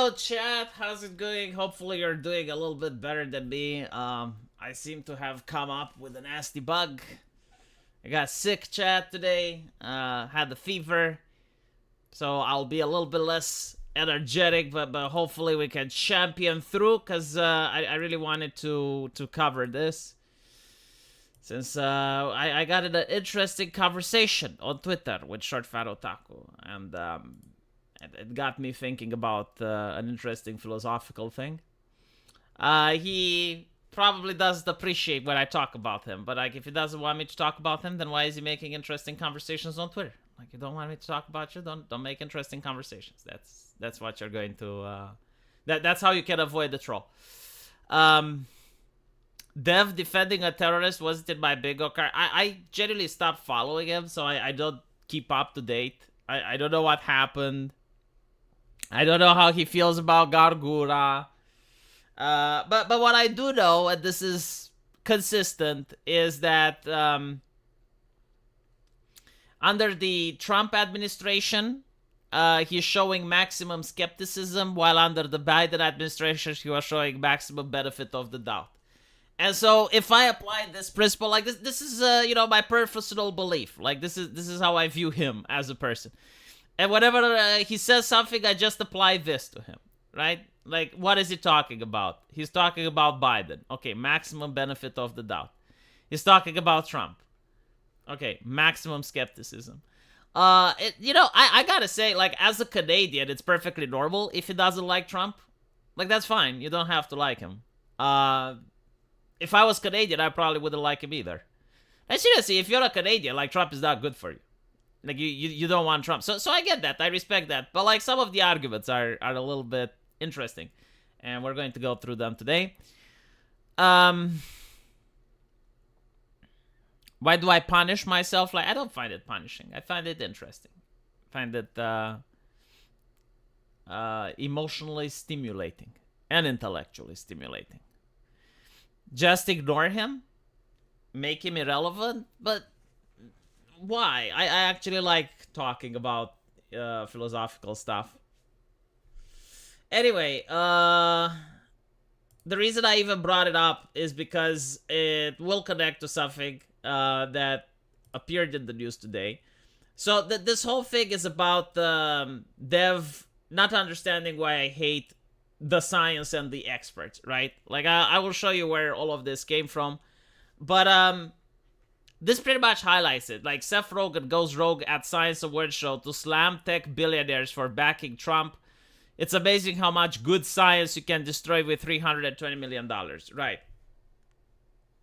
Hello, chat. How's it going? Hopefully, you're doing a little bit better than me. I seem to have come up with a nasty bug. I got sick, chat, today. Had the fever, so I'll be a little bit less energetic, but hopefully we can champion through. Cause I really wanted to cover this. Since I got in an interesting conversation on Twitter with Short Fat Otaku, and it got me thinking about an interesting philosophical thing. He probably doesn't appreciate when I talk about him, but like if he doesn't want me to talk about him, then why is he making interesting conversations on Twitter? Like, you don't want me to talk about you, don't make interesting conversations. That's what you're going to. That's how you can avoid the troll. Dev defending a terrorist wasn't in my bingo card. I genuinely stopped following him, so I don't keep up to date. I don't know what happened. I don't know how he feels about Gargura. But what I do know, and this is consistent, is that under the Trump administration, he's showing maximum skepticism, while under the Biden administration, he was showing maximum benefit of the doubt. And so, if I apply this principle, like this is my personal belief. Like this is how I view him as a person. And whenever he says something, I just apply this to him, right? Like, what is he talking about? He's talking about Biden. Okay, maximum benefit of the doubt. He's talking about Trump. Okay, maximum skepticism. I gotta say, like, as a Canadian, it's perfectly normal if he doesn't like Trump. Like, that's fine. You don't have to like him. If I was Canadian, I probably wouldn't like him either. And seriously, if you're a Canadian, like, Trump is not good for you. Like, you don't want Trump. So I get that. I respect that. But, like, some of the arguments are a little bit interesting. And we're going to go through them today. Why do I punish myself? Like, I don't find it punishing. I find it interesting. I find it emotionally stimulating and intellectually stimulating. Just ignore him? Make him irrelevant? But why? I actually like talking about philosophical stuff. Anyway, the reason I even brought it up is because it will connect to something that appeared in the news today. So this whole thing is about Dev not understanding why I hate the science and the experts, right? Like, I will show you where all of this came from. But this pretty much highlights it. Like, Seth Rogen goes rogue at Science Awards show to slam tech billionaires for backing Trump. It's amazing how much good science you can destroy with $320 million, right?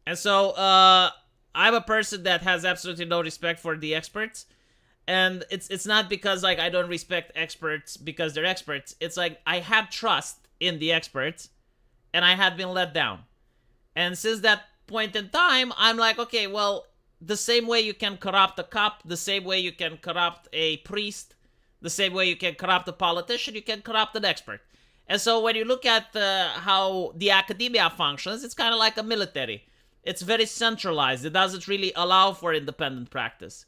And so, I'm a person that has absolutely no respect for the experts. And it's not because, like, I don't respect experts because they're experts. It's like, I had trust in the experts, and I had been let down. And since that point in time, I'm like, okay, well, the same way you can corrupt a cop, the same way you can corrupt a priest, the same way you can corrupt a politician, you can corrupt an expert. And so when you look at how the academia functions, it's kind of like a military. It's very centralized. It doesn't really allow for independent practice.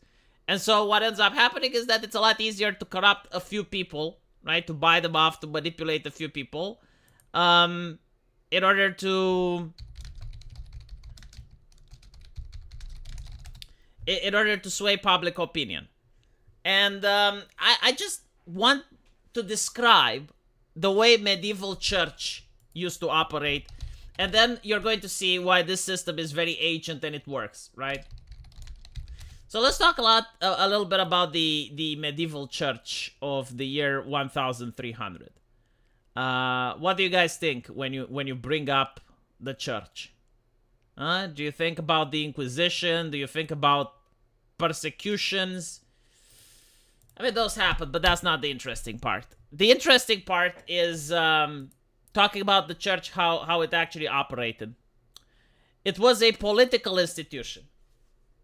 And so what ends up happening is that it's a lot easier to corrupt a few people, right? To buy them off, to manipulate a few people, in order to sway public opinion. And I just want to describe the way medieval church used to operate, and then you're going to see why this system is very ancient and it works, right? So let's talk a little bit about the medieval church of the year 1300. What do you guys think when you bring up the church? Do you think about the Inquisition? Do you think about persecutions? I mean, those happened, but that's not the interesting part. The interesting part is talking about the church, how it actually operated. It was a political institution,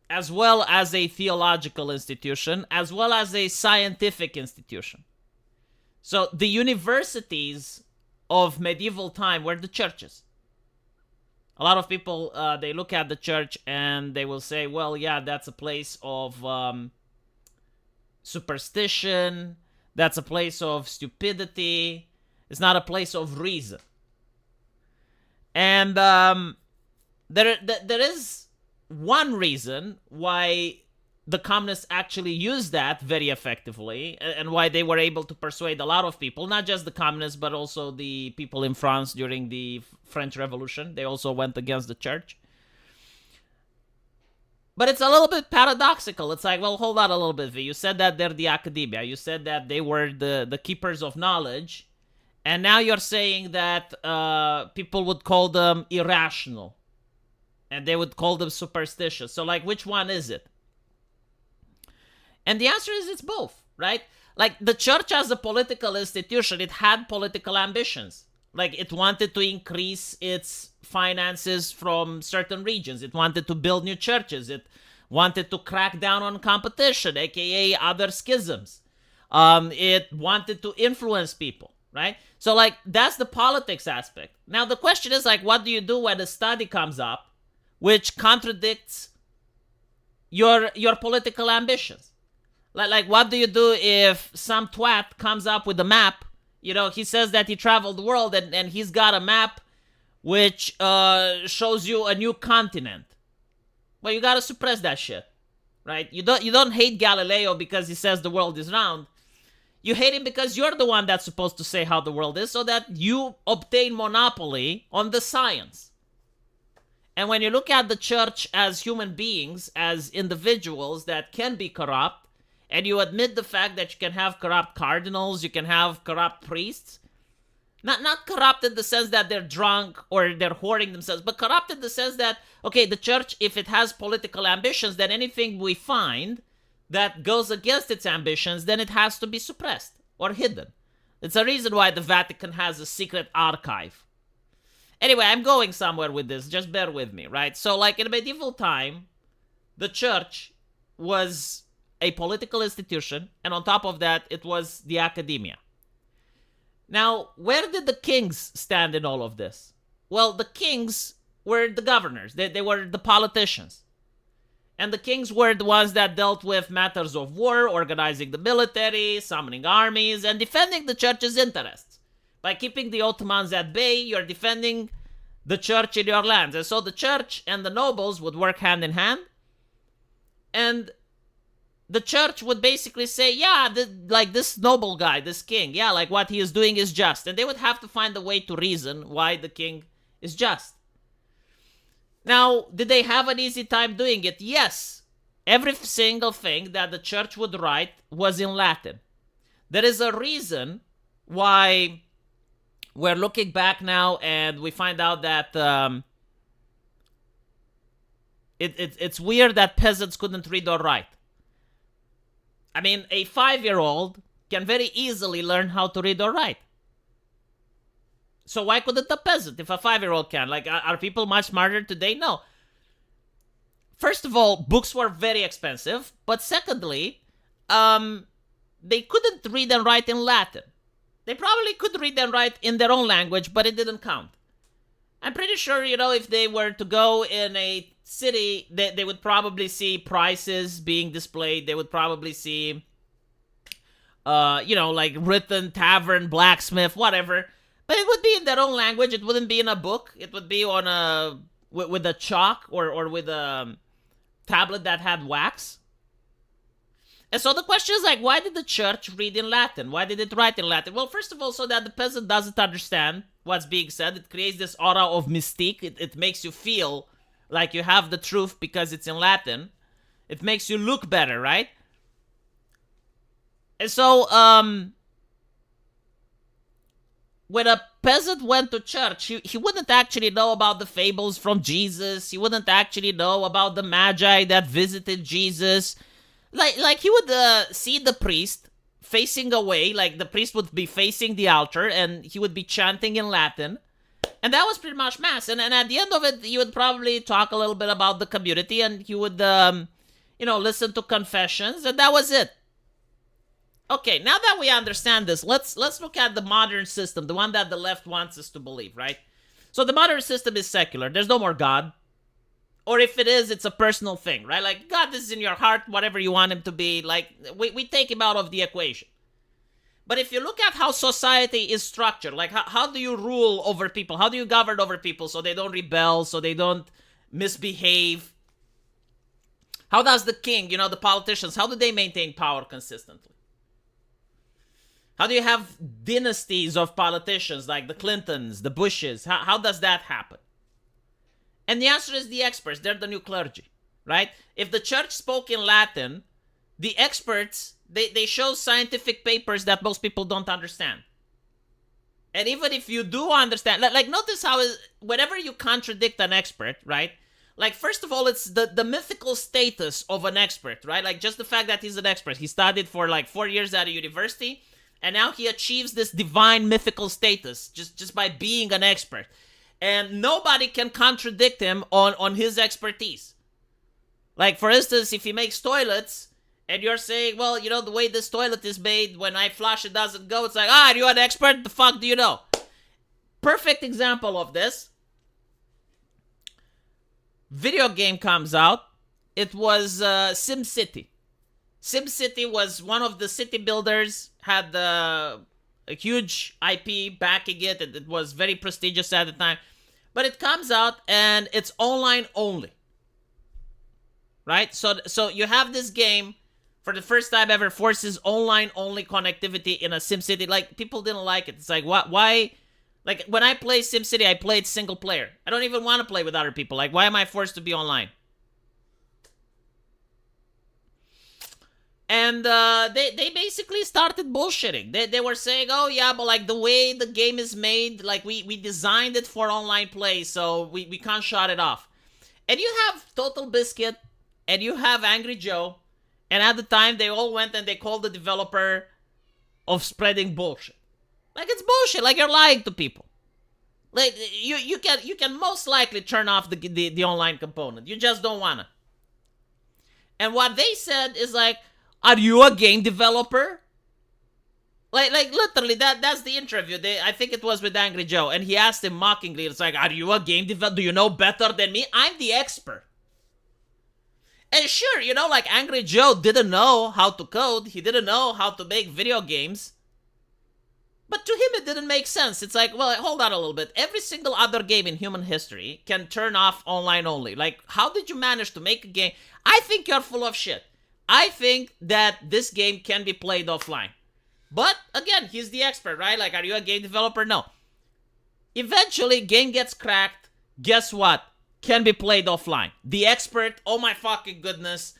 as well as a theological institution, as well as a scientific institution. So the universities of medieval time were the churches. A lot of people, they look at the church and they will say, well, yeah, that's a place of superstition. That's a place of stupidity. It's not a place of reason. And there is one reason why the communists actually used that very effectively, and why they were able to persuade a lot of people, not just the communists, but also the people in France during the French Revolution. They also went against the church. But it's a little bit paradoxical. It's like, well, hold on a little bit, V. You said that they're the academia. You said that they were the keepers of knowledge. And now you're saying that people would call them irrational. And they would call them superstitious. So, like, which one is it? And the answer is it's both, right? Like, the church as a political institution, it had political ambitions. Like, it wanted to increase its finances from certain regions. It wanted to build new churches. It wanted to crack down on competition, aka other schisms. It wanted to influence people, right? So, like, that's the politics aspect. Now, the question is, like, what do you do when a study comes up which contradicts your political ambitions? Like, what do you do if some twat comes up with a map? You know, he says that he traveled the world and he's got a map which shows you a new continent. Well, you gotta suppress that shit, right? You don't hate Galileo because he says the world is round. You hate him because you're the one that's supposed to say how the world is, so that you obtain monopoly on the science. And when you look at the church as human beings, as individuals that can be corrupt, and you admit the fact that you can have corrupt cardinals, you can have corrupt priests, not corrupt in the sense that they're drunk or they're hoarding themselves, but corrupt in the sense that, okay, the church, if it has political ambitions, then anything we find that goes against its ambitions, then it has to be suppressed or hidden. It's a reason why the Vatican has a secret archive. Anyway, I'm going somewhere with this, just bear with me, right? So, like, in medieval time, the church was a political institution, and on top of that, it was the academia. Now, where did the kings stand in all of this? Well, the kings were the governors. They were the politicians. And the kings were the ones that dealt with matters of war, organizing the military, summoning armies, and defending the church's interests. By keeping the Ottomans at bay, you're defending the church in your lands. And so the church and the nobles would work hand in hand. And the church would basically say, yeah, like this noble guy, this king, yeah, like what he is doing is just. And they would have to find a way to reason why the king is just. Now, did they have an easy time doing it? Yes. Every single thing that the church would write was in Latin. There is a reason why we're looking back now and we find out that it's weird that peasants couldn't read or write. I mean, a 5-year-old can very easily learn how to read or write. So why couldn't a peasant if a 5-year-old can? Like, are people much smarter today? No. First of all, books were very expensive. But secondly, they couldn't read and write in Latin. They probably could read and write in their own language, but it didn't count. I'm pretty sure, you know, if they were to go in a city, they would probably see prices being displayed. They would probably see, you know, like written tavern, blacksmith, whatever. But it would be in their own language. It wouldn't be in a book. It would be on with a chalk or with a tablet that had wax. And so the question is, like, why did the church read in Latin? Why did it write in Latin? Well, first of all, so that the peasant doesn't understand what's being said. It creates this aura of mystique. It makes you feel like you have the truth because it's in Latin. It makes you look better, right? And so, when a peasant went to church, he wouldn't actually know about the fables from Jesus. He wouldn't actually know about the magi that visited Jesus. Like he would see the priest facing away, like the priest would be facing the altar, and he would be chanting in Latin. And that was pretty much mass. And at the end of it, he would probably talk a little bit about the community, and he would, you know, listen to confessions, and that was it. Okay, now that we understand this, let's look at the modern system, the one that the left wants us to believe, right? So the modern system is secular. There's no more God. Or if it is, it's a personal thing, right? Like, God is in your heart, whatever you want him to be. Like, we take him out of the equation. But if you look at how society is structured, like how do you rule over people? How do you govern over people so they don't rebel, so they don't misbehave? How does the king, the politicians, how do they maintain power consistently? How do you have dynasties of politicians like the Clintons, the Bushes? How does that happen? And the answer is the experts. They're the new clergy, right? If the church spoke in Latin, the experts, they show scientific papers that most people don't understand. And even if you do understand, like notice how whenever you contradict an expert, right? Like, first of all, it's the mythical status of an expert, right? Like, just the fact that he's an expert. He studied for like 4 years at a university, and now he achieves this divine mythical status just by being an expert. And nobody can contradict him on his expertise. Like, for instance, if he makes toilets, and you're saying, well, the way this toilet is made, when I flush it doesn't go, it's like, are you an expert? The fuck do you know? Perfect example of this. Video game comes out. It was SimCity. SimCity was one of the city builders, had a huge IP backing it. It was very prestigious at the time. But it comes out and it's online only. Right? So you have this game, for the first time ever, forces online only connectivity in a SimCity. Like, people didn't like it. It's like, why? Like, when I play SimCity, I played single player. I don't even want to play with other people. Like, why am I forced to be online? And they basically started bullshitting. They were saying, oh yeah, but like the way the game is made, like we designed it for online play, so we can't shut it off. And you have Total Biscuit, and you have Angry Joe, and at the time they all went and they called the developer of spreading bullshit. Like, it's bullshit. Like, you're lying to people. Like, you can most likely turn off the online component. You just don't wanna. And what they said is like, are you a game developer? Like literally, that's the interview. I think it was with Angry Joe, and he asked him mockingly, it's like, are you a game developer? Do you know better than me? I'm the expert. And sure, like Angry Joe didn't know how to code. He didn't know how to make video games. But to him, it didn't make sense. It's like, well, hold on a little bit. Every single other game in human history can turn off online only. Like, how did you manage to make a game? I think you're full of shit. I think that this game can be played offline. But, again, he's the expert, right? Like, are you a game developer? No. Eventually, game gets cracked. Guess what? Can be played offline. The expert, oh my fucking goodness,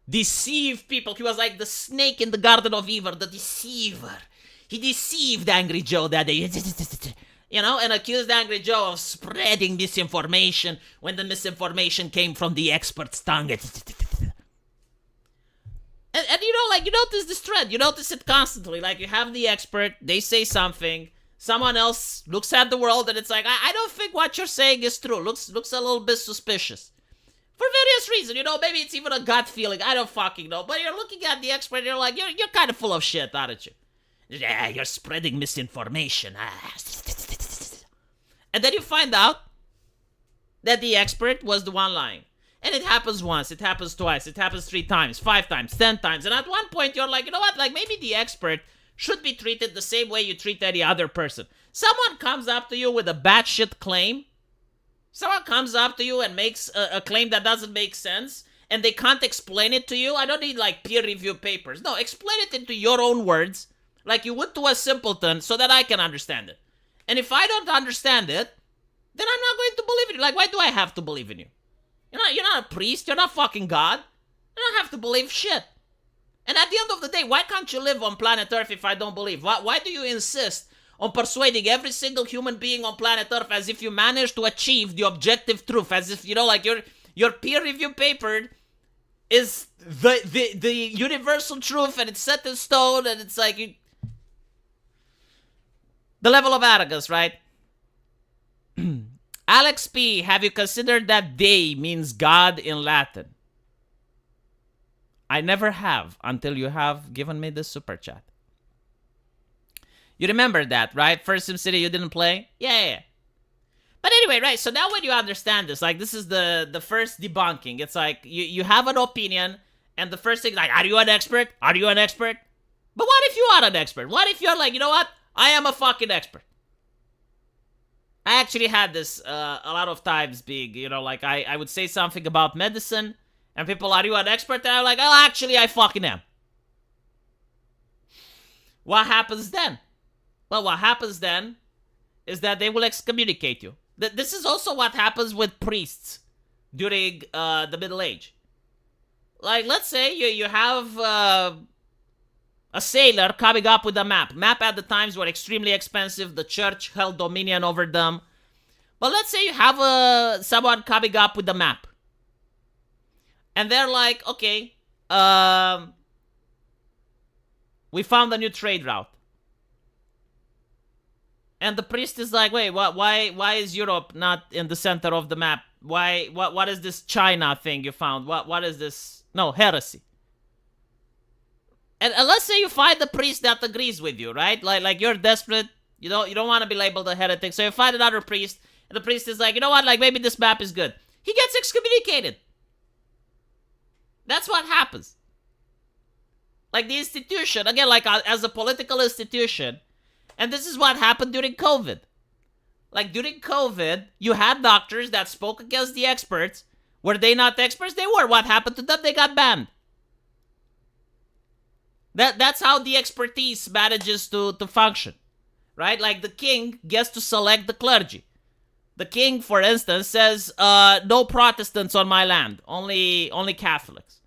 deceived people. He was like the snake in the Garden of Eden, the deceiver. He deceived Angry Joe that day, and accused Angry Joe of spreading misinformation when the misinformation came from the expert's tongue. And you notice this trend. You notice it constantly. Like, you have the expert, they say something, someone else looks at the world, and it's like, I don't think what you're saying is true. Looks a little bit suspicious. For various reasons, maybe it's even a gut feeling. I don't fucking know. But you're looking at the expert, and you're like, you're kind of full of shit, aren't you? Yeah, you're spreading misinformation. And then you find out that the expert was the one lying. And it happens once, it happens twice, it happens 3 times, 5 times, 10 times. And at one point, you're like, you know what? Like, maybe the expert should be treated the same way you treat any other person. Someone comes up to you with a batshit claim. Someone comes up to you and makes a claim that doesn't make sense, and they can't explain it to you. I don't need, like, peer review papers. No, explain it into your own words, like you would to a simpleton, so that I can understand it. And if I don't understand it, then I'm not going to believe in you. Like, why do I have to believe in you? You're not a priest. You're not fucking God. You don't have to believe shit. And at the end of the day, why can't you live on planet Earth if I don't believe? Why do you insist on persuading every single human being on planet Earth as if you managed to achieve the objective truth? As if, like your peer review paper is the universal truth, and it's set in stone, and it's like... The level of arrogance, right? Alex P., have you considered that they means God in Latin? I never have until you have given me this super chat. You remember that, right? First SimCity you didn't play? Yeah. But anyway, right, so now when you understand this, like, this is the first debunking. It's like, you have an opinion, and the first thing, like, are you an expert? Are you an expert? But what if you are an expert? What if you're like, you know what? I am a fucking expert. I actually had this a lot of times being, like I would say something about medicine and people, are you an expert? And I'm like, oh, actually, I fucking am. What happens then? Well, what happens then is that they will excommunicate you. This is also what happens with priests during the Middle Age. Like, let's say you have a sailor coming up with a map. Map at the times were extremely expensive. The church held dominion over them. But let's say you have someone coming up with a map. And they're like, okay, we found a new trade route. And the priest is like, wait, why is Europe not in the center of the map? What is this China thing you found? What is this? No, heresy. And let's say you find the priest that agrees with you, right? Like you're desperate, you don't want to be labeled a heretic, so you find another priest, and the priest is like, you know what, like maybe this map is good. He gets excommunicated. That's what happens. Like the institution, again, like as a political institution, and this is what happened during COVID. Like during COVID, you had doctors that spoke against the experts. Were they not experts? They were. What happened to them? They got banned. That's how the expertise manages to function, right? Like the king gets to select the clergy. The king, for instance, says, no Protestants on my land, only Catholics.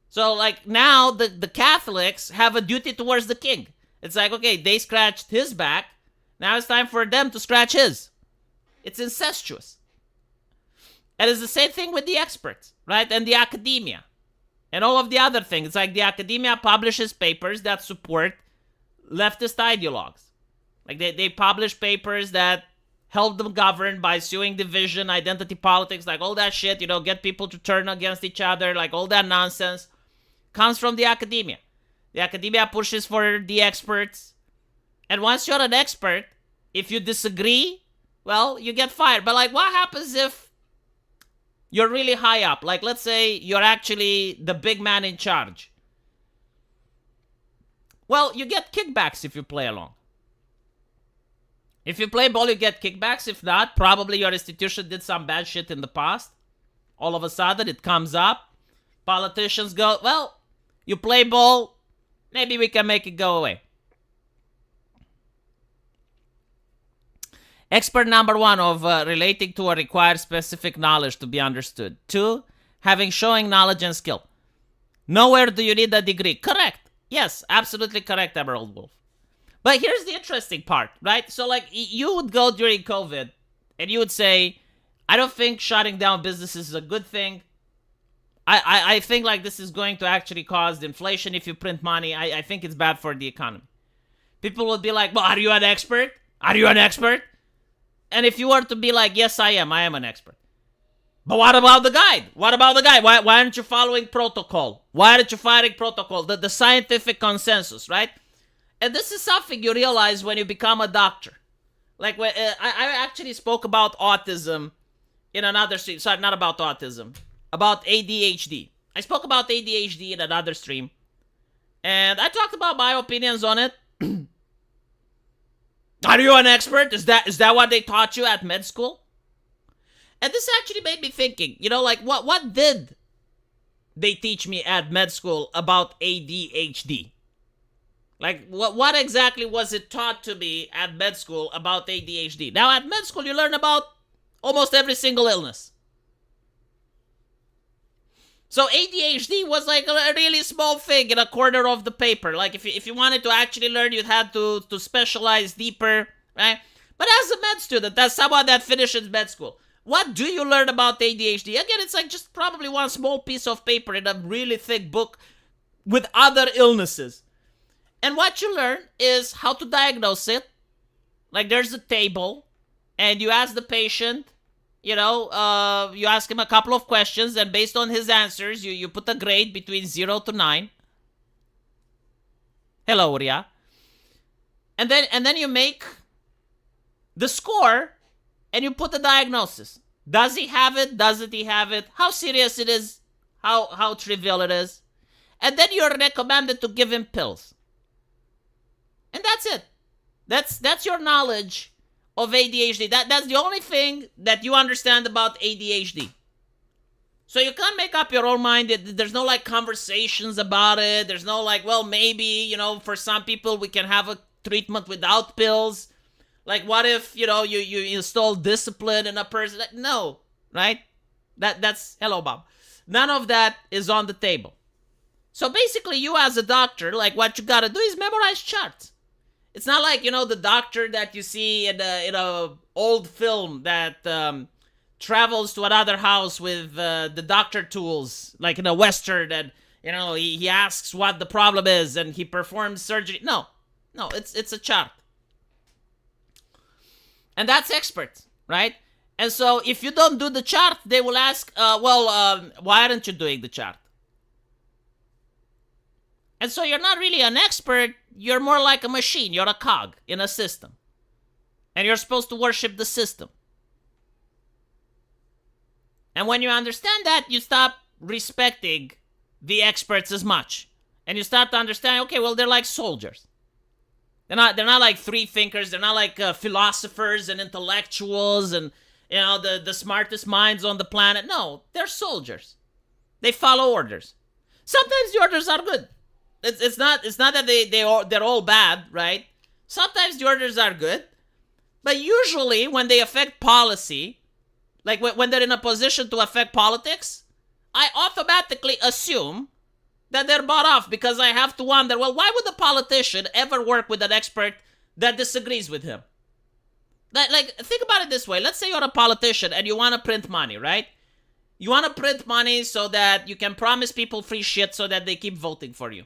So like now the Catholics have a duty towards the king. It's like, okay, they scratched his back. Now it's time for them to scratch his. It's incestuous. And it's the same thing with the experts, right? And the academia. And all of the other things. It's like the academia publishes papers that support leftist ideologues. Like they publish papers that help them govern by suing division, identity politics, like all that shit, get people to turn against each other, like all that nonsense comes from the academia. The academia pushes for the experts. And once you're an expert, if you disagree, well, you get fired. But like, what happens if you're really high up? Like, let's say you're actually the big man in charge. Well, you get kickbacks if you play along. If you play ball, you get kickbacks. If not, probably your institution did some bad shit in the past. All of a sudden, it comes up. Politicians go, well, you play ball, maybe we can make it go away. Expert number 1 of relating to or requires specific knowledge to be understood. 2, showing knowledge and skill. Nowhere do you need a degree. Correct. Yes, absolutely correct, Emerald Wolf. But here's the interesting part, right? So like you would go during COVID and you would say, I don't think shutting down businesses is a good thing. I think like this is going to actually cause inflation if you print money. I think it's bad for the economy. People would be like, well, are you an expert? Are you an expert? And if you were to be like, yes, I am an expert. But what about the guide? What about the guide? Why aren't you following protocol? Why aren't you following protocol? The scientific consensus, right? And this is something you realize when you become a doctor. Like, when, I actually spoke about autism in another stream. Sorry, not about autism. About ADHD. I spoke about ADHD in another stream. And I talked about my opinions on it. Are you an expert? Is that what they taught you at med school? And this actually made me thinking, like what did they teach me at med school about ADHD? Like what exactly was it taught to me at med school about ADHD? Now at med school you learn about almost every single illness. So ADHD was like a really small thing in a corner of the paper. Like if you wanted to actually learn, you'd had to specialize deeper, right? But as a med student, as someone that finishes med school, what do you learn about ADHD? Again, it's like just probably one small piece of paper in a really thick book with other illnesses. And what you learn is how to diagnose it. Like there's a table and you ask the patient, you ask him a couple of questions, and based on his answers, you put a grade between 0 to 9. Hello, Ria. And then you make the score, and you put a diagnosis. Does he have it? Doesn't he have it? How serious it is? How trivial it is? And then you're recommended to give him pills. And that's it. That's your knowledge of ADHD. That's the only thing that you understand about ADHD. So you can't make up your own mind. There's no like conversations about it. There's no like, well, maybe, for some people we can have a treatment without pills. Like, what if, you install discipline in a person? No, right? That's, hello, Bob. None of that is on the table. So basically, you as a doctor, like, what you gotta do is memorize charts. It's not like, the doctor that you see in a old film that travels to another house with the doctor tools, like in a Western, and, he asks what the problem is and he performs surgery. No, it's a chart. And that's expert, right? And so if you don't do the chart, they will ask, why aren't you doing the chart? And so you're not really an expert. You're more like a machine. You're a cog in a system. And you're supposed to worship the system. And when you understand that, you stop respecting the experts as much. And you start to understand, okay, well, they're like soldiers. They're not like free thinkers. They're not like philosophers and intellectuals and, the smartest minds on the planet. No, they're soldiers. They follow orders. Sometimes the orders are good. It's not that they're all bad, right? Sometimes the orders are good. But usually when they affect policy, like when they're in a position to affect politics, I automatically assume that they're bought off, because I have to wonder, well, why would a politician ever work with an expert that disagrees with him? Like, think about it this way. Let's say you're a politician and you want to print money, right? You want to print money so that you can promise people free shit so that they keep voting for you.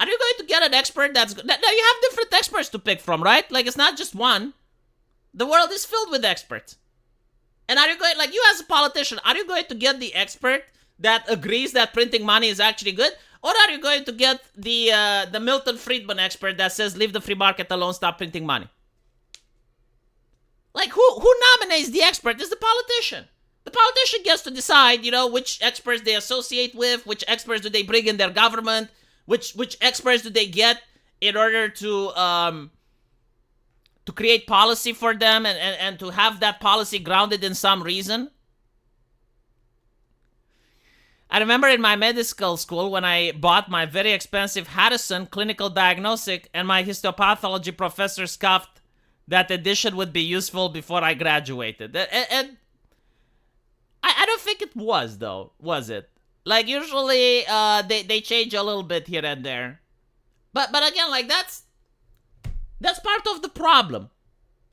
Are you going to get an expert that's good? Now, you have different experts to pick from, right? Like, it's not just one. The world is filled with experts. And are you going, like, you as a politician, are you going to get the expert that agrees that printing money is actually good? Or are you going to get the Milton Friedman expert that says leave the free market alone, stop printing money? Like, who nominates the expert is the politician. The politician gets to decide, which experts they associate with, which experts do they bring in their government, which experts do they get in order to create policy for them and to have that policy grounded in some reason. I remember in my medical school when I bought my very expensive Harrison clinical diagnostic, and my histopathology professor scoffed that edition would be useful before I graduated. And I don't think it was, though, was it? Like, usually they change a little bit here and there. But again, like, that's part of the problem,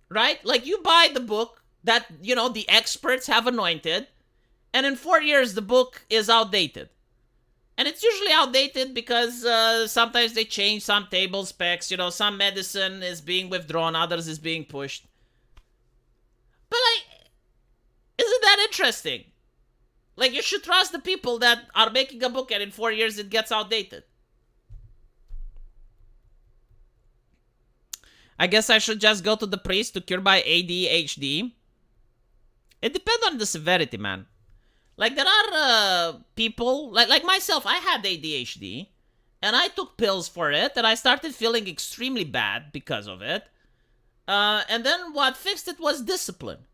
right? Like, you buy the book that, the experts have anointed, and in 4 years, the book is outdated. And it's usually outdated because sometimes they change some table specs. Some medicine is being withdrawn, others is being pushed. But, like, isn't that interesting? Like, you should trust the people that are making a book and in 4 years it gets outdated. I guess I should just go to the priest to cure my ADHD. It depends on the severity, man. Like, there are people, like myself, I had ADHD, and I took pills for it, and I started feeling extremely bad because of it. And then what fixed it was discipline.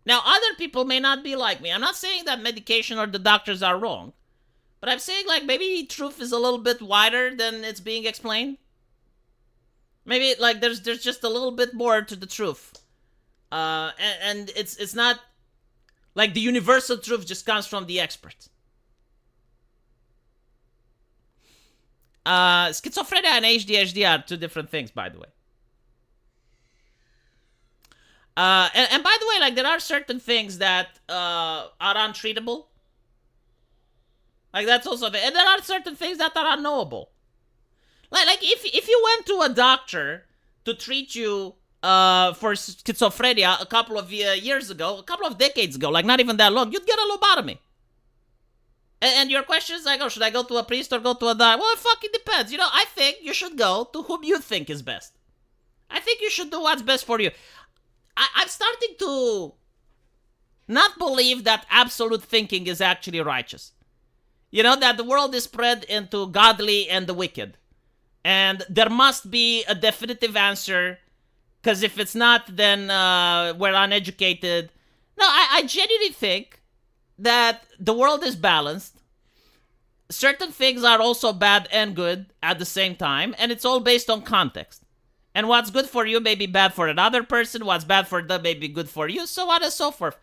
Now, other people may not be like me. I'm not saying that medication or the doctors are wrong, but I'm saying, like, maybe truth is a little bit wider than it's being explained. Maybe, like, there's just a little bit more to the truth. And it's not... Like, the universal truth just comes from the experts. Schizophrenia and ADHD are two different things, by the way. And by the way, like, there are certain things that are untreatable. Like, that's also... And there are certain things that are unknowable. Like if you went to a doctor to treat you... for schizophrenia a couple of years ago, a couple of decades ago, like not even that long, you'd get a lobotomy. And your question is like, oh, should I go to a priest or go to a doctor? Well, it fucking depends. I think you should go to whom you think is best. I think you should do what's best for you. I'm starting to not believe that absolute thinking is actually righteous. That the world is spread into godly and the wicked. And there must be a definitive answer, because if it's not, then we're uneducated. No, I genuinely think that the world is balanced. Certain things are also bad and good at the same time, and it's all based on context. And what's good for you may be bad for another person, what's bad for them may be good for you, so on and so forth.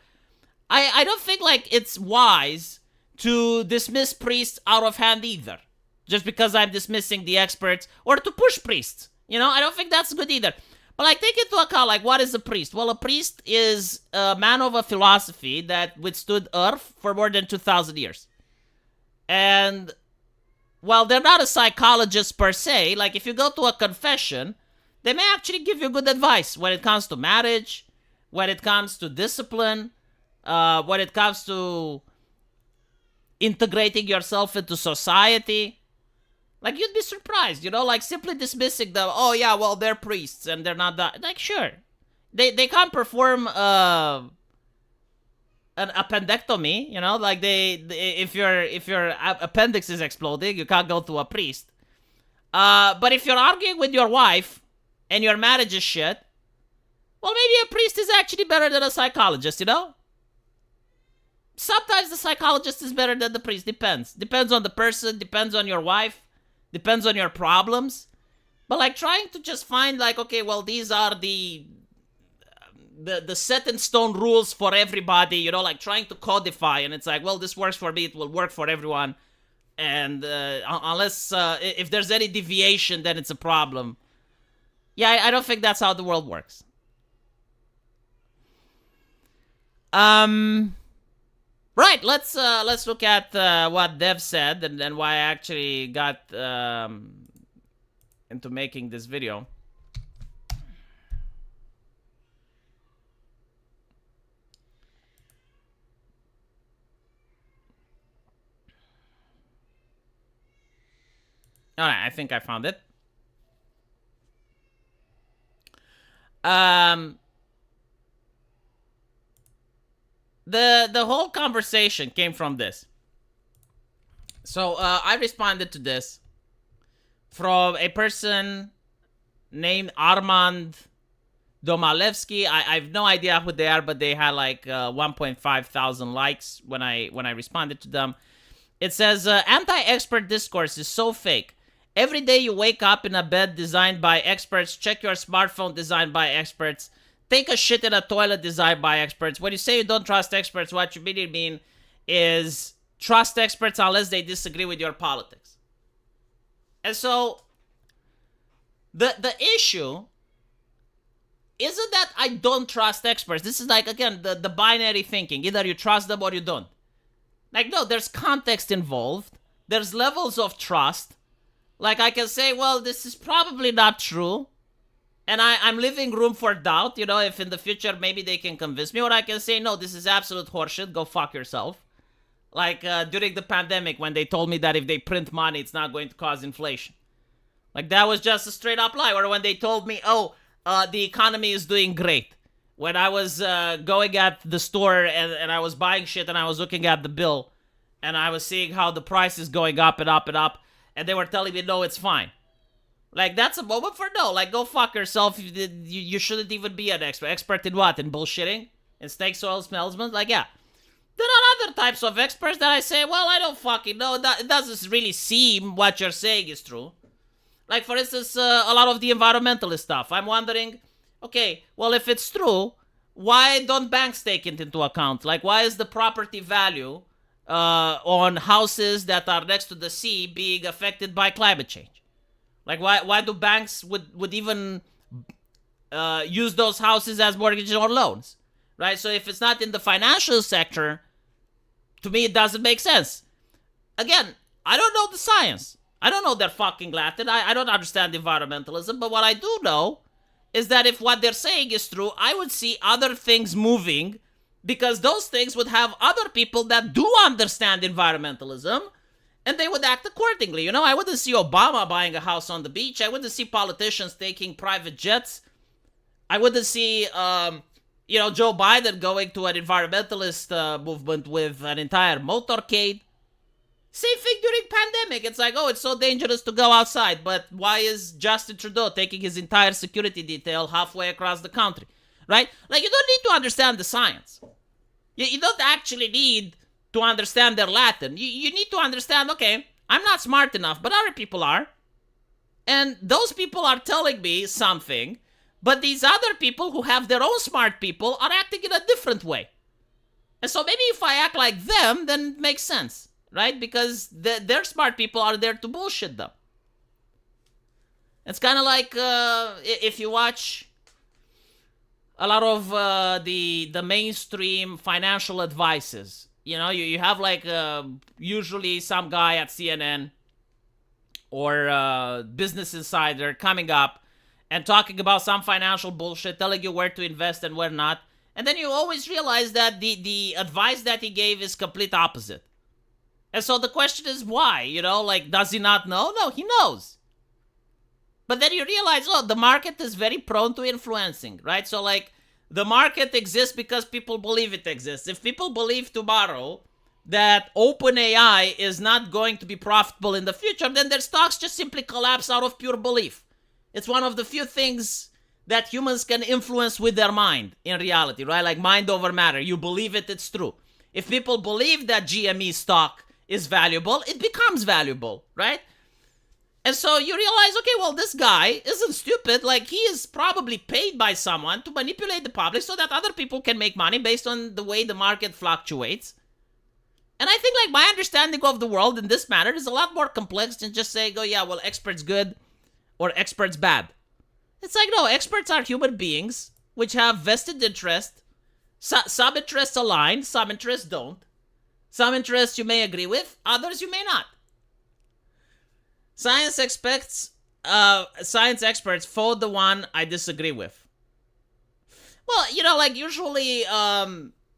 I don't think like it's wise to dismiss priests out of hand either, just because I'm dismissing the experts, or to push priests. You know, I don't think that's good either. But like, take into account, like, what is a priest? Well, a priest is a man of a philosophy that withstood Earth for more than 2,000 years. And while they're not a psychologist per se, like if you go to a confession, they may actually give you good advice when it comes to marriage, when it comes to discipline, when it comes to integrating yourself into society. Like, you'd be surprised, you know, like simply dismissing them. Oh yeah, well, they're priests and they're not that. Like, sure, they can't perform an appendectomy, you know, like if your appendix is exploding, you can't go to a priest. But if you're arguing with your wife and your marriage is shit, well, maybe a priest is actually better than a psychologist, you know? Sometimes the psychologist is better than the priest. Depends on the person, depends on your wife, depends on your problems. But like, trying to just find like, okay, well, these are the set in stone rules for everybody, you know, like trying to codify, and it's like, well, this works for me, it will work for everyone, and unless if there's any deviation, then it's a problem. Yeah, I don't think that's how the world works. Right, let's look at what Dev said, and then why I actually got into making this video. Alright, I think I found it. The whole conversation came from this. So I responded to this from a person named Armand Domalevsky. I have no idea who they are, but they had like 1.5 thousand likes when I responded to them. It says, anti-expert discourse is so fake. Every day you wake up in a bed designed by experts, check your smartphone designed by experts, take a shit in a toilet designed by experts. When you say you don't trust experts, what you really mean is trust experts unless they disagree with your politics. And so, the issue isn't that I don't trust experts. This is like, again, the binary thinking. Either you trust them or you don't. Like, no, there's context involved. There's levels of trust. Like, I can say, well, this is probably not true. And I'm leaving room for doubt, you know, if in the future maybe they can convince me. Or I can say, no, this is absolute horseshit, go fuck yourself. Like, during the pandemic when they told me that if they print money, it's not going to cause inflation. Like, that was just a straight up lie. Or when they told me, oh, the economy is doing great. When I was going at the store and I was buying shit and I was looking at the bill and I was seeing how the price is going up and up and up, and they were telling me, no, it's fine. Like, that's a moment for no. Like, go fuck yourself. You shouldn't even be an expert. Expert in what? In bullshitting? In snake oil salesman? Like, yeah. There are other types of experts that I say, well, I don't fucking know. It doesn't really seem what you're saying is true. Like, for instance, a lot of the environmentalist stuff. I'm wondering, okay, well, if it's true, why don't banks take it into account? Like, why is the property value on houses that are next to the sea being affected by climate change? Like, why do banks would even use those houses as mortgages or loans? Right? So if it's not in the financial sector, to me, it doesn't make sense. Again, I don't know the science. I don't know their fucking Latin. I don't understand environmentalism. But what I do know is that if what they're saying is true, I would see other things moving, because those things would have other people that do understand environmentalism, and they would act accordingly. You know, I wouldn't see Obama buying a house on the beach. I wouldn't see politicians taking private jets. I wouldn't see, Joe Biden going to an environmentalist movement with an entire motorcade. Same thing during pandemic. It's like, oh, it's so dangerous to go outside, but why is Justin Trudeau taking his entire security detail halfway across the country, right? Like, you don't need to understand the science. You don't actually need to understand their Latin. You need to understand, okay, I'm not smart enough, but other people are. And those people are telling me something, but these other people who have their own smart people are acting in a different way. And so maybe if I act like them, then it makes sense, right? Because their smart people are there to bullshit them. It's kind of like if you watch a lot of the mainstream financial advices. You know, you have like usually some guy at CNN or Business Insider coming up and talking about some financial bullshit, telling you where to invest and where not. And then you always realize that the advice that he gave is complete opposite. And so the question is why? You know, like, does he not know? No, he knows. But then you realize, oh, the market is very prone to influencing, right? So, like, the market exists because people believe it exists. If people believe tomorrow that OpenAI is not going to be profitable in the future, then their stocks just simply collapse out of pure belief. It's one of the few things that humans can influence with their mind in reality, right? Like mind over matter. You believe it, it's true. If people believe that GME stock is valuable, it becomes valuable, right? And so you realize, okay, well, this guy isn't stupid. Like, he is probably paid by someone to manipulate the public so that other people can make money based on the way the market fluctuates. And I think, like, my understanding of the world in this matter is a lot more complex than just saying, oh, yeah, well, experts good or experts bad. It's like, no, experts are human beings which have vested interest. Some interests align, some interests don't. Some interests you may agree with, others you may not. Science experts vote the one I disagree with. Well, you know, like usually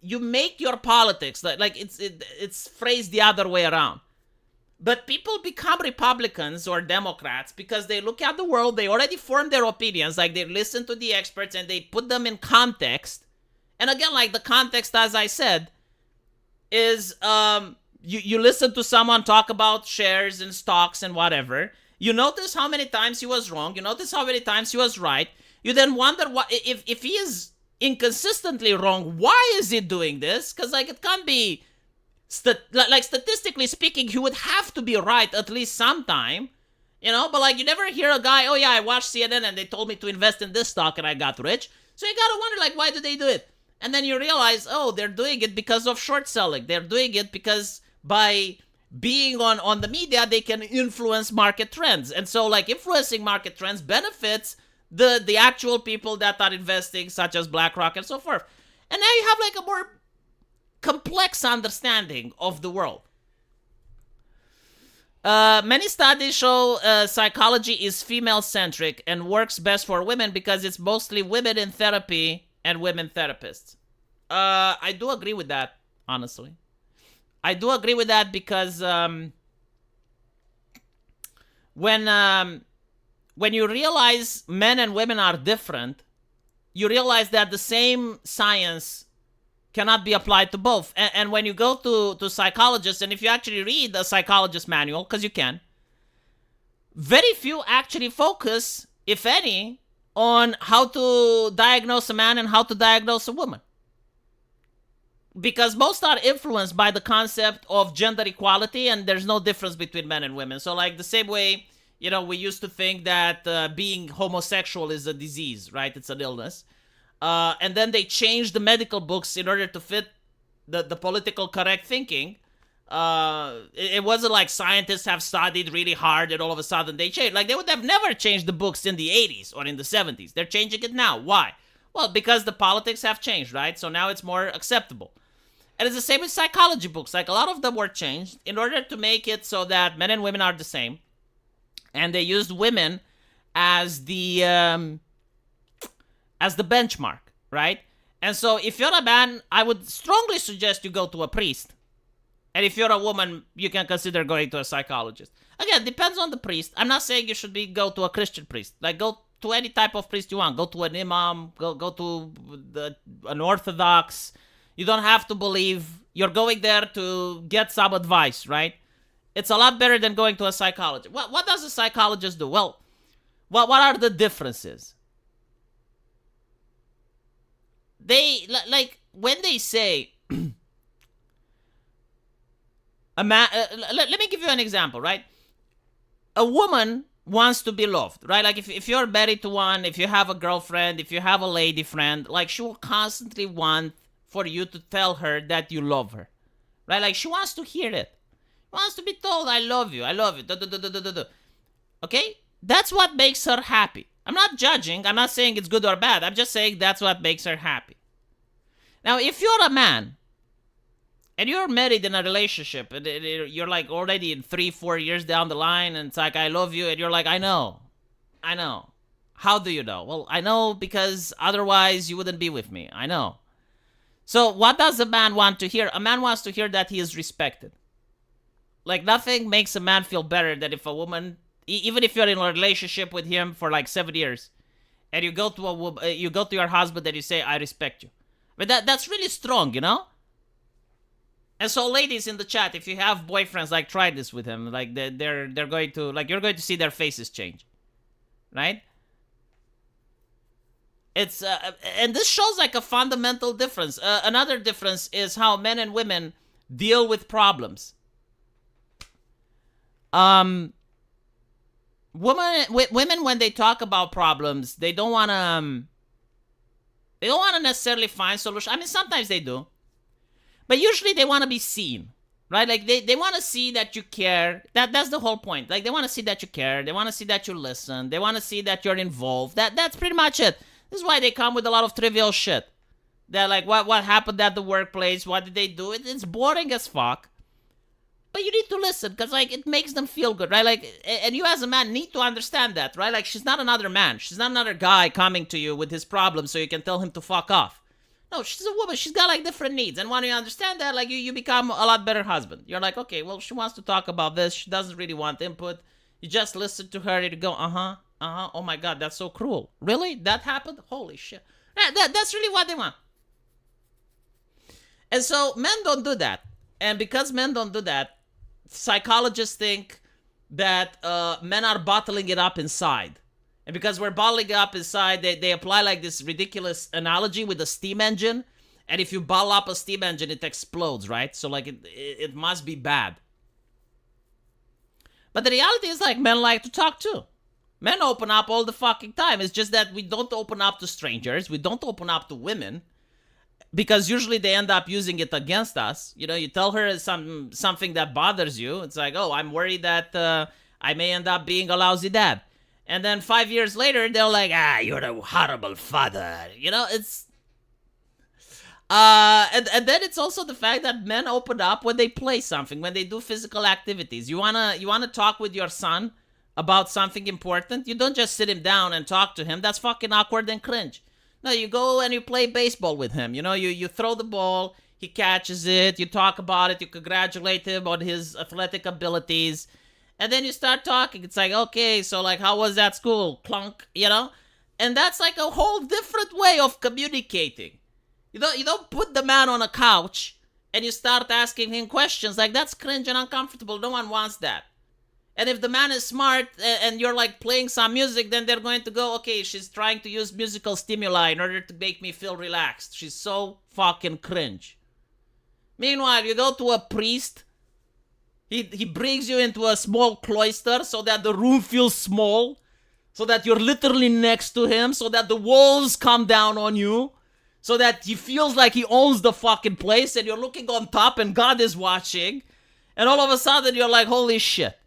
you make your politics like it's phrased the other way around. But people become Republicans or Democrats because they look at the world, they already form their opinions, like they listen to the experts and they put them in context. And again, like the context, as I said, is you listen to someone talk about shares and stocks and whatever. You notice how many times he was wrong. You notice how many times he was right. You then wonder what if he is inconsistently wrong, why is he doing this? Because like it can't be like statistically speaking, he would have to be right at least sometime, you know. But like you never hear a guy, oh yeah, I watched CNN and they told me to invest in this stock and I got rich. So you gotta wonder, like, why do they do it? And then you realize, oh, they're doing it because of short selling. They're doing it because by being on the media, they can influence market trends. And so, like, influencing market trends benefits the actual people that are investing, such as BlackRock and so forth. And now you have, like, a more complex understanding of the world. Many studies show psychology is female-centric and works best for women because it's mostly women in therapy and women therapists. I do agree with that, honestly. I do agree with that because when you realize men and women are different, you realize that the same science cannot be applied to both. And when you go to psychologists, and if you actually read a psychologist manual, because you can, very few actually focus, if any, on how to diagnose a man and how to diagnose a woman. Because most are influenced by the concept of gender equality, and there's no difference between men and women. So like the same way, you know, we used to think that being homosexual is a disease, right? It's an illness. And then they changed the medical books in order to fit the political correct thinking. It wasn't like scientists have studied really hard and all of a sudden they changed. Like they would have never changed the books in the 80s or in the 70s. They're changing it now. Why? Well, because the politics have changed, right? So now it's more acceptable. And it's the same with psychology books. Like a lot of them were changed in order to make it so that men and women are the same. And they used women as the benchmark, right? And so if you're a man, I would strongly suggest you go to a priest. And if you're a woman, you can consider going to a psychologist. Again, depends on the priest. I'm not saying you should go to a Christian priest. Like, go to any type of priest you want. Go to an imam. Go to an Orthodox. You don't have to believe. You're going there to get some advice, right? It's a lot better than going to a psychologist. What does a psychologist do? Well, what are the differences? They, like, when they say, a man, let me give you an example, right? A woman wants to be loved, right? Like, if you're married to one, if you have a girlfriend, if you have a lady friend, like, she will constantly want for you to tell her that you love her, right? Like, she wants to hear it. She wants to be told, I love you, I love you, okay? That's what makes her happy. I'm not judging. I'm not saying it's good or bad. I'm just saying that's what makes her happy. Now, if you're a man and you're married in a relationship and you're like already in 3-4 years down the line and it's like, I love you, and you're like, I know. How do you know? Well, I know because otherwise you wouldn't be with me. I know. So what does a man want to hear? A man wants to hear that he is respected. Like, nothing makes a man feel better than if a woman, even if you're in a relationship with him for like 7 years, and you go to your husband and you say, I respect you. But that's really strong, you know? And so, ladies in the chat, if you have boyfriends, like, try this with him. Like, they're going to, like, you're going to see their faces change, right? It's and this shows like a fundamental difference. Another difference is how men and women deal with problems. Women when they talk about problems, they don't want to necessarily find solutions. I mean, sometimes they do. But usually they want to be seen, right? Like, they want to see that you care. That's the whole point. Like, they want to see that you care. They want to see that you listen. They want to see that you're involved. That's pretty much it. This is why they come with a lot of trivial shit. They're like, what happened at the workplace? What did they do? It's boring as fuck. But you need to listen, because, like, it makes them feel good, right? Like, and you as a man need to understand that, right? Like, she's not another man. She's not another guy coming to you with his problems so you can tell him to fuck off. No, she's a woman. She's got, like, different needs. And when you understand that, like, you become a lot better husband. You're like, okay, well, she wants to talk about this. She doesn't really want input. You just listen to her and you go, oh my God, that's so cruel. Really? That happened? Holy shit. That's really what they want. And so men don't do that. And because men don't do that, psychologists think that men are bottling it up inside. And because we're bottling it up inside, they apply like this ridiculous analogy with a steam engine. And if you bottle up a steam engine, it explodes, right? So, like, it must be bad. But the reality is, like, men like to talk too. Men open up all the fucking time. It's just that we don't open up to strangers. We don't open up to women. Because usually they end up using it against us. You know, you tell her something that bothers you. It's like, oh, I'm worried that I may end up being a lousy dad. And then 5 years later, they're like, you're a horrible father. You know, it's... And then it's also the fact that men open up when they play something, when they do physical activities. You wanna talk with your son about something important? You don't just sit him down and talk to him. That's fucking awkward and cringe. No, you go and you play baseball with him. You know, you throw the ball, he catches it, you talk about it, you congratulate him on his athletic abilities, and then you start talking. It's like, okay, so, like, how was that school? Clunk, you know? And that's like a whole different way of communicating. You don't put the man on a couch and you start asking him questions. Like, that's cringe and uncomfortable. No one wants that. And if the man is smart and you're, like, playing some music, then they're going to go, okay, she's trying to use musical stimuli in order to make me feel relaxed. She's so fucking cringe. Meanwhile, you go to a priest. He brings you into a small cloister so that the room feels small, so that you're literally next to him, so that the walls come down on you, so that he feels like he owns the fucking place, and you're looking on top and God is watching, and all of a sudden you're like, holy shit.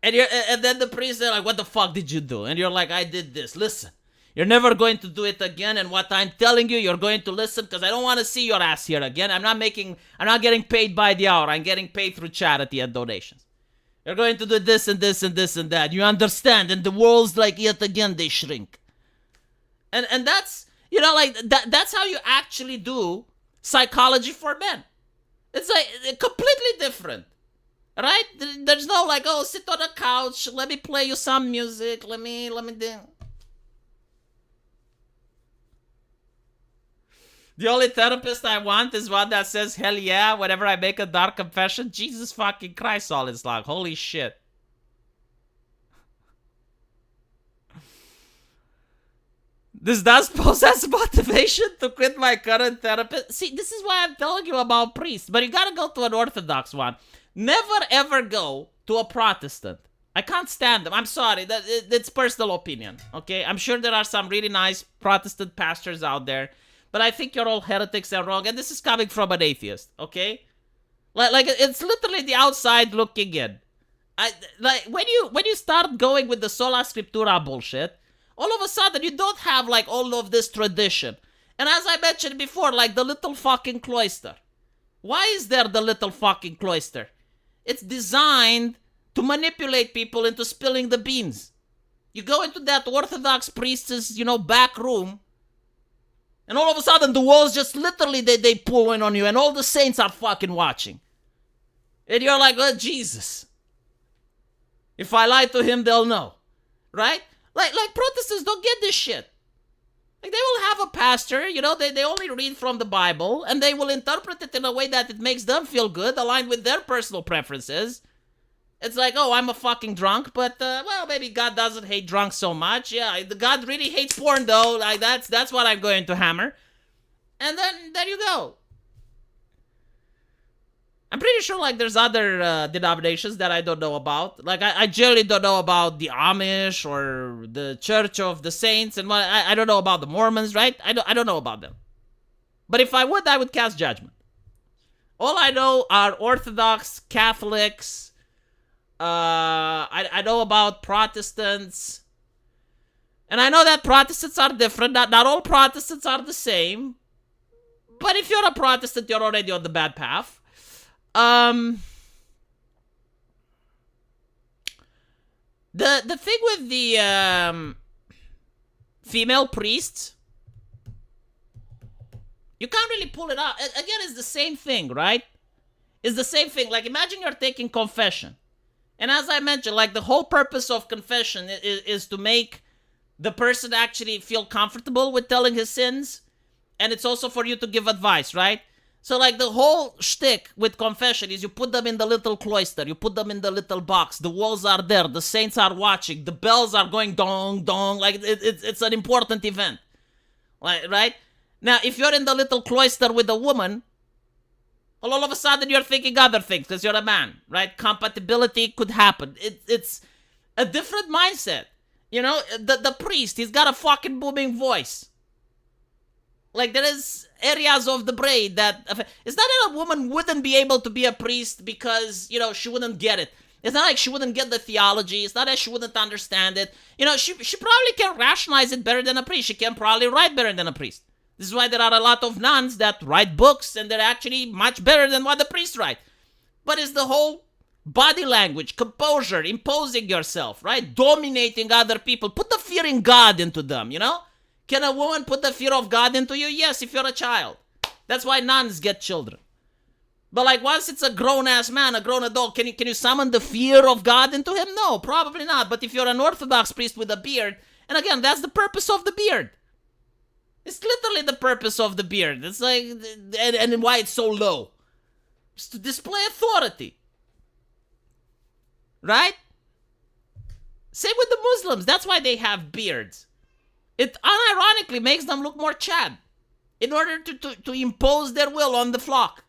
And then the priest, they're like, what the fuck did you do? And you're like, I did this. Listen, you're never going to do it again. And what I'm telling you, you're going to listen, because I don't want to see your ass here again. I'm not getting paid by the hour. I'm getting paid through charity and donations. You're going to do this and this and this and that. You understand? And the walls, like, yet again, they shrink. And that's, you know, like, that's how you actually do psychology for men. It's like completely different. Right? There's no, like, oh, sit on the couch, let me play you some music, let me do. The only therapist I want is one that says, hell yeah, whenever I make a dark confession. Jesus fucking Christ, all is like, holy shit. This does possess motivation to quit my current therapist. See, this is why I'm telling you about priests. But you gotta go to an Orthodox one. Never ever go to a Protestant. I can't stand them. I'm sorry. It's personal opinion, okay? I'm sure there are some really nice Protestant pastors out there. But I think you're all heretics and wrong. And this is coming from an atheist, okay? Like it's literally the outside looking in. When you start going with the sola scriptura bullshit, all of a sudden you don't have like all of this tradition. And as I mentioned before, like the little fucking cloister. Why is there the little fucking cloister? It's designed to manipulate people into spilling the beans. You go into that Orthodox priest's, back room, and all of a sudden the walls just literally, they pull in on you, and all the saints are fucking watching. And you're like, oh, Jesus. If I lie to him, they'll know. Right? Like Protestants don't get this shit. Like they will have a pastor, they only read from the Bible, and they will interpret it in a way that it makes them feel good, aligned with their personal preferences. It's like, oh, I'm a fucking drunk, but, maybe God doesn't hate drunk so much. Yeah, God really hates porn, though. Like, that's what I'm going to hammer. And then, there you go. I'm pretty sure, like, there's other denominations that I don't know about. Like, I generally don't know about the Amish or the Church of the Saints. And I don't know about the Mormons, right? I don't know about them. But if I would cast judgment. All I know are Orthodox, Catholics. I know about Protestants. And I know that Protestants are different. Not all Protestants are the same. But if you're a Protestant, you're already on the bad path. The thing with the female priests, you can't really pull it out. Again, it's the same thing, right? It's the same thing. Like, imagine you're taking confession. And as I mentioned, like, the whole purpose of confession is to make the person actually feel comfortable with telling his sins. And it's also for you to give advice, right? So, like, the whole shtick with confession is you put them in the little cloister. You put them in the little box. The walls are there. The saints are watching. The bells are going dong, dong. Like, it's an important event. Like, right? Now, if you're in the little cloister with a woman, well, all of a sudden you're thinking other things because you're a man, right? Compatibility could happen. It's a different mindset. The priest, he's got a fucking booming voice. Like, there is areas of the brain that... It's not that a woman wouldn't be able to be a priest because, she wouldn't get it. It's not like she wouldn't get the theology. It's not that she wouldn't understand it. She probably can rationalize it better than a priest. She can probably write better than a priest. This is why there are a lot of nuns that write books, and they're actually much better than what the priests write. But it's the whole body language, composure, imposing yourself, right? Dominating other people. Put the fear in God into them, Can a woman put the fear of God into you? Yes, if you're a child. That's why nuns get children. But like once it's a grown-ass man, a grown adult, can you summon the fear of God into him? No, probably not. But if you're an Orthodox priest with a beard, and again, that's the purpose of the beard. It's literally the purpose of the beard. It's like, and why it's so low. It's to display authority. Right? Same with the Muslims. That's why they have beards. It unironically makes them look more Chad. In order to impose their will on the flock.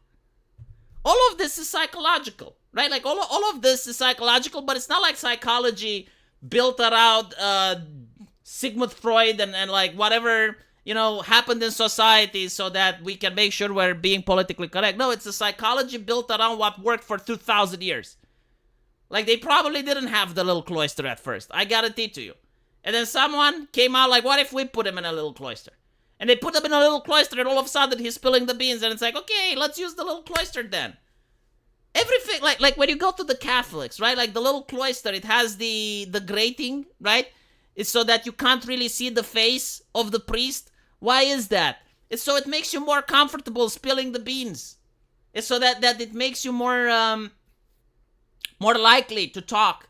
All of this is psychological. Right? Like all of this is psychological, but it's not like psychology built around Sigmund Freud and like whatever... happened in society so that we can make sure we're being politically correct. No, it's a psychology built around what worked for 2,000 years. Like, they probably didn't have the little cloister at first. I guarantee to you. And then someone came out like, what if we put him in a little cloister? And they put him in a little cloister, and all of a sudden he's spilling the beans, and it's like, okay, let's use the little cloister then. Everything, like when you go to the Catholics, right? Like, the little cloister, it has the grating, right? It's so that you can't really see the face of the priest. Why is that? It's so it makes you more comfortable spilling the beans. It's so that it makes you more likely to talk.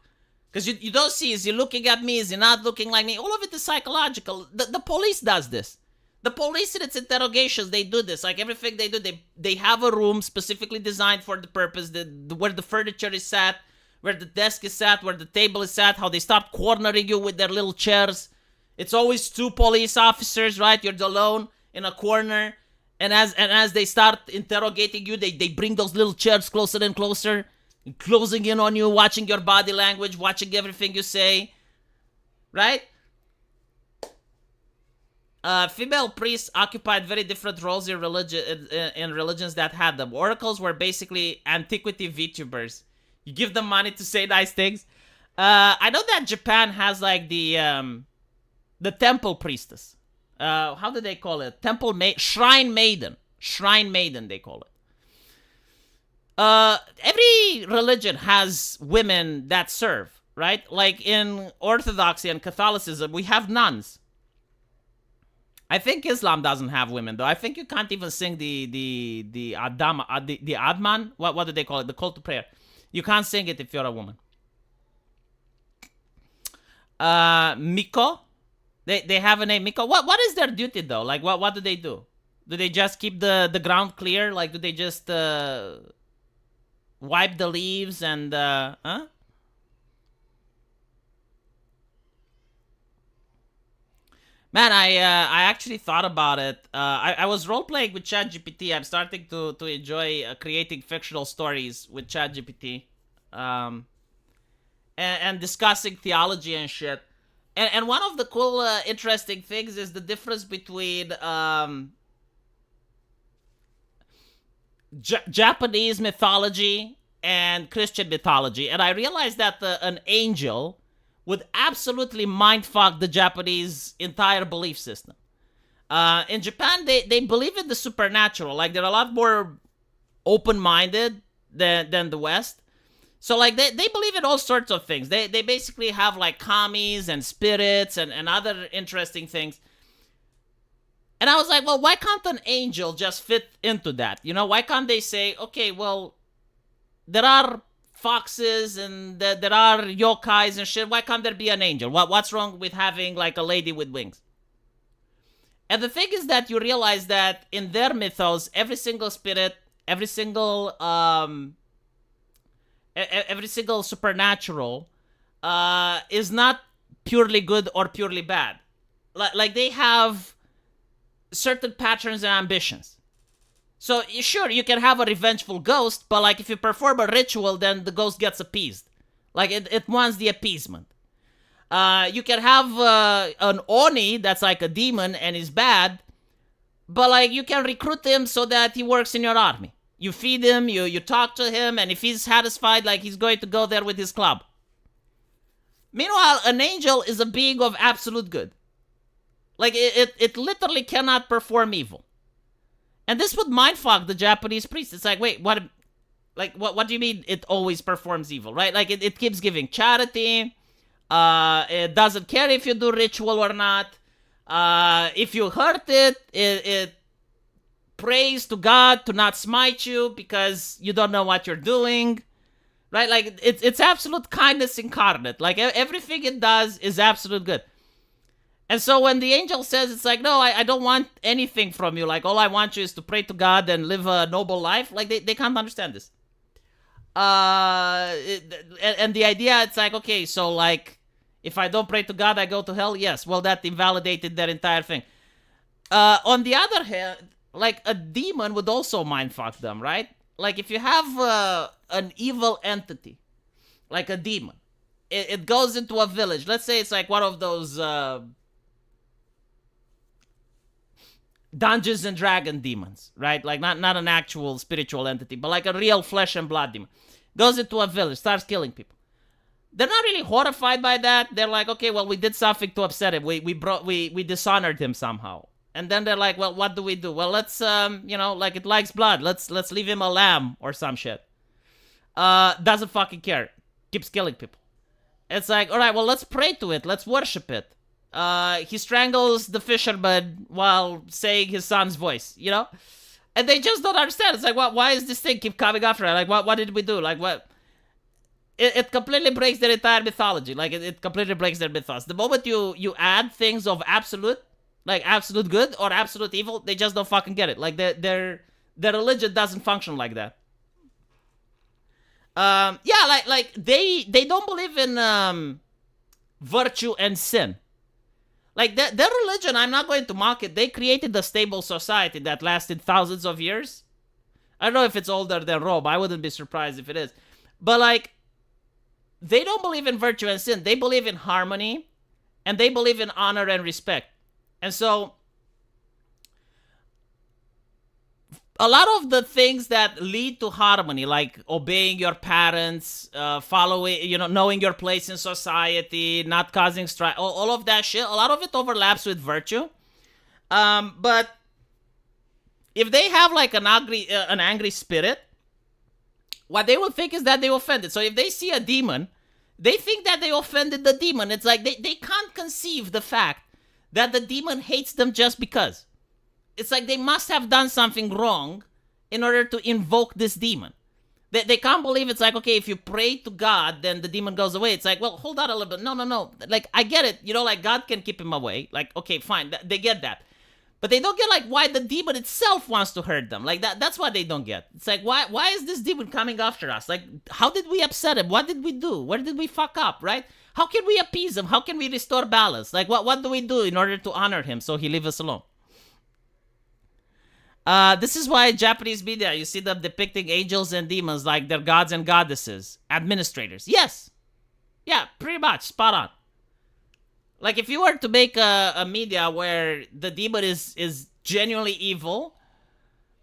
Because you don't see, is he looking at me? Is he not looking like me? All of it is psychological. The police does this. The police in its interrogations, they do this. Like everything they do, they have a room specifically designed for the purpose, where the furniture is sat, where the desk is sat, where the table is sat, how they start cornering you with their little chairs. It's always two police officers, right? You're alone in a corner. And as they start interrogating you, they bring those little chairs closer and closer, closing in on you, watching your body language, watching everything you say, right? Female priests occupied very different roles in religions that had them. Oracles were basically antiquity VTubers. You give them money to say nice things. I know that Japan has like the temple priestess. How do they call it? Shrine maiden. Shrine maiden, they call it. Every religion has women that serve, right? Like in Orthodoxy and Catholicism, we have nuns. I think Islam doesn't have women though. I think you can't even sing the Adman. What do they call it? The call to prayer. You can't sing it if you're a woman. Miko. They have a name, Miko. What is their duty though? Like what do they do? Do they just keep the ground clear? Like do they just wipe the leaves and Man, I actually thought about it. I was role playing with ChatGPT. I'm starting to enjoy creating fictional stories with ChatGPT, and discussing theology and shit. And one of the cool, interesting things is the difference between Japanese mythology and Christian mythology. And I realized that an angel would absolutely mindfuck the Japanese entire belief system. In Japan, they believe in the supernatural. Like, they're a lot more open-minded than the West. So, like, they believe in all sorts of things. They basically have, like, kamis and spirits and other interesting things. And I was like, well, why can't an angel just fit into that? You know, why can't they say, okay, well, there are foxes and there are yokais and shit. Why can't there be an angel? What's wrong with having like a lady with wings? And the thing is that you realize that in their mythos, every single spirit, every single supernatural is not purely good or purely bad. Like they have certain patterns and ambitions. So, sure, you can have a revengeful ghost, but, like, if you perform a ritual, then the ghost gets appeased. Like, it wants the appeasement. You can have an Oni that's like a demon and is bad, but, like, you can recruit him so that he works in your army. You feed him, you talk to him, and if he's satisfied, like, he's going to go there with his club. Meanwhile, an angel is a being of absolute good. Like, it literally cannot perform evil. And this would mindfuck the Japanese priest. It's like, wait, what? Like, what do you mean it always performs evil, right? Like, it keeps giving charity. It doesn't care if you do ritual or not. If you hurt it prays to God to not smite you because you don't know what you're doing, right? Like, it's absolute kindness incarnate. Like, everything it does is absolute good. And so when the angel says, it's like, no, I don't want anything from you. Like, all I want you is to pray to God and live a noble life. Like, they can't understand this. And the idea, it's like, okay, so, like, if I don't pray to God, I go to hell? Yes. Well, that invalidated their entire thing. On the other hand, like, a demon would also mindfuck them, right? Like, if you have an evil entity, like a demon, it goes into a village. Let's say it's like one of those Dungeons and Dragon demons, right? Like not an actual spiritual entity, but like a real flesh and blood demon. Goes into a village, starts killing people. They're not really horrified by that. They're like, okay, well, we did something to upset him. We dishonored him somehow. And then they're like, well, what do we do? Well, let's like it likes blood. Let's leave him a lamb or some shit. Doesn't fucking care. Keeps killing people. It's like, all right, well, let's pray to it. Let's worship it. He strangles the fisherman while saying his son's voice, you know? And they just don't understand. It's like, why is this thing keep coming after it? Like, what did we do? Like, what? It completely breaks their entire mythology. Like, it completely breaks their mythos. The moment you add things of absolute, like absolute good or absolute evil. They just don't fucking get it. Like their religion doesn't function like that. Yeah, like they don't believe in virtue and sin. Like their religion, I'm not going to mock it. They created a stable society that lasted thousands of years. I don't know if it's older than Rome. I wouldn't be surprised if it is. But like, they don't believe in virtue and sin. They believe in harmony, and they believe in honor and respect. And so, a lot of the things that lead to harmony, like obeying your parents, following, knowing your place in society, not causing strife, all of that shit, a lot of it overlaps with virtue. But if they have like an angry spirit, what they will think is that they offended. So if they see a demon, they think that they offended the demon. It's like they can't conceive the fact that the demon hates them just because. It's like they must have done something wrong in order to invoke this demon. They can't believe it's like, okay, if you pray to God, then the demon goes away. It's like, well, hold on a little bit. No. Like, I get it. Like God can keep him away. Like, okay, fine. They get that. But they don't get like why the demon itself wants to hurt them. Like that's what they don't get. It's like, why is this demon coming after us? Like, how did we upset him? What did we do? Where did we fuck up, right? How can we appease him? How can we restore balance? Like, what do we do in order to honor him so he leave us alone? This is why Japanese media, you see them depicting angels and demons like they're gods and goddesses, administrators. Yes. Yeah, pretty much. Spot on. Like, if you were to make a media where the demon is genuinely evil,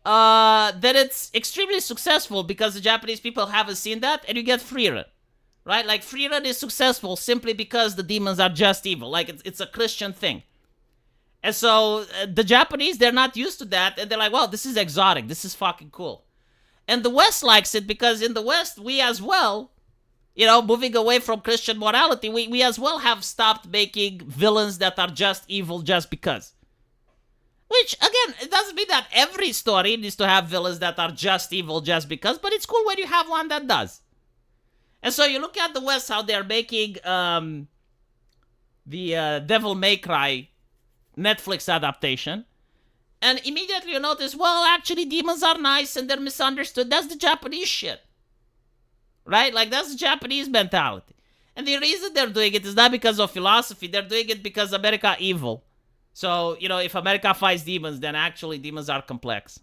then it's extremely successful because the Japanese people haven't seen that, and you get free run. Right? Like, free run is successful simply because the demons are just evil. Like, it's a Christian thing. And so the Japanese, they're not used to that. And they're like, well, this is exotic. This is fucking cool. And the West likes it because in the West, we as well, moving away from Christian morality, we as well have stopped making villains that are just evil just because. Which, again, it doesn't mean that every story needs to have villains that are just evil just because, but it's cool when you have one that does. And so you look at the West, how they're making the Devil May Cry Netflix adaptation, and immediately you notice, well, actually demons are nice and they're misunderstood. That's the Japanese shit, right? Like, that's the Japanese mentality. And the reason they're doing it is not because of philosophy. They're doing it because America evil. So, if America fights demons, then actually demons are complex.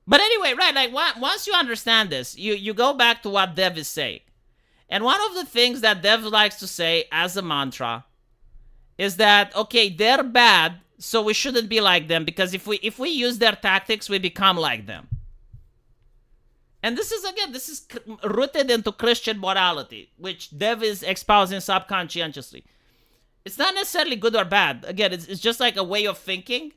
But anyway, right, like, once you understand this, you go back to what Dev is saying. And one of the things that Dev likes to say as a mantra is that, okay, they're bad, so we shouldn't be like them, because if we use their tactics, we become like them. And this is rooted into Christian morality, which Dev is espousing subconsciously. It's not necessarily good or bad. Again, it's just like a way of thinking.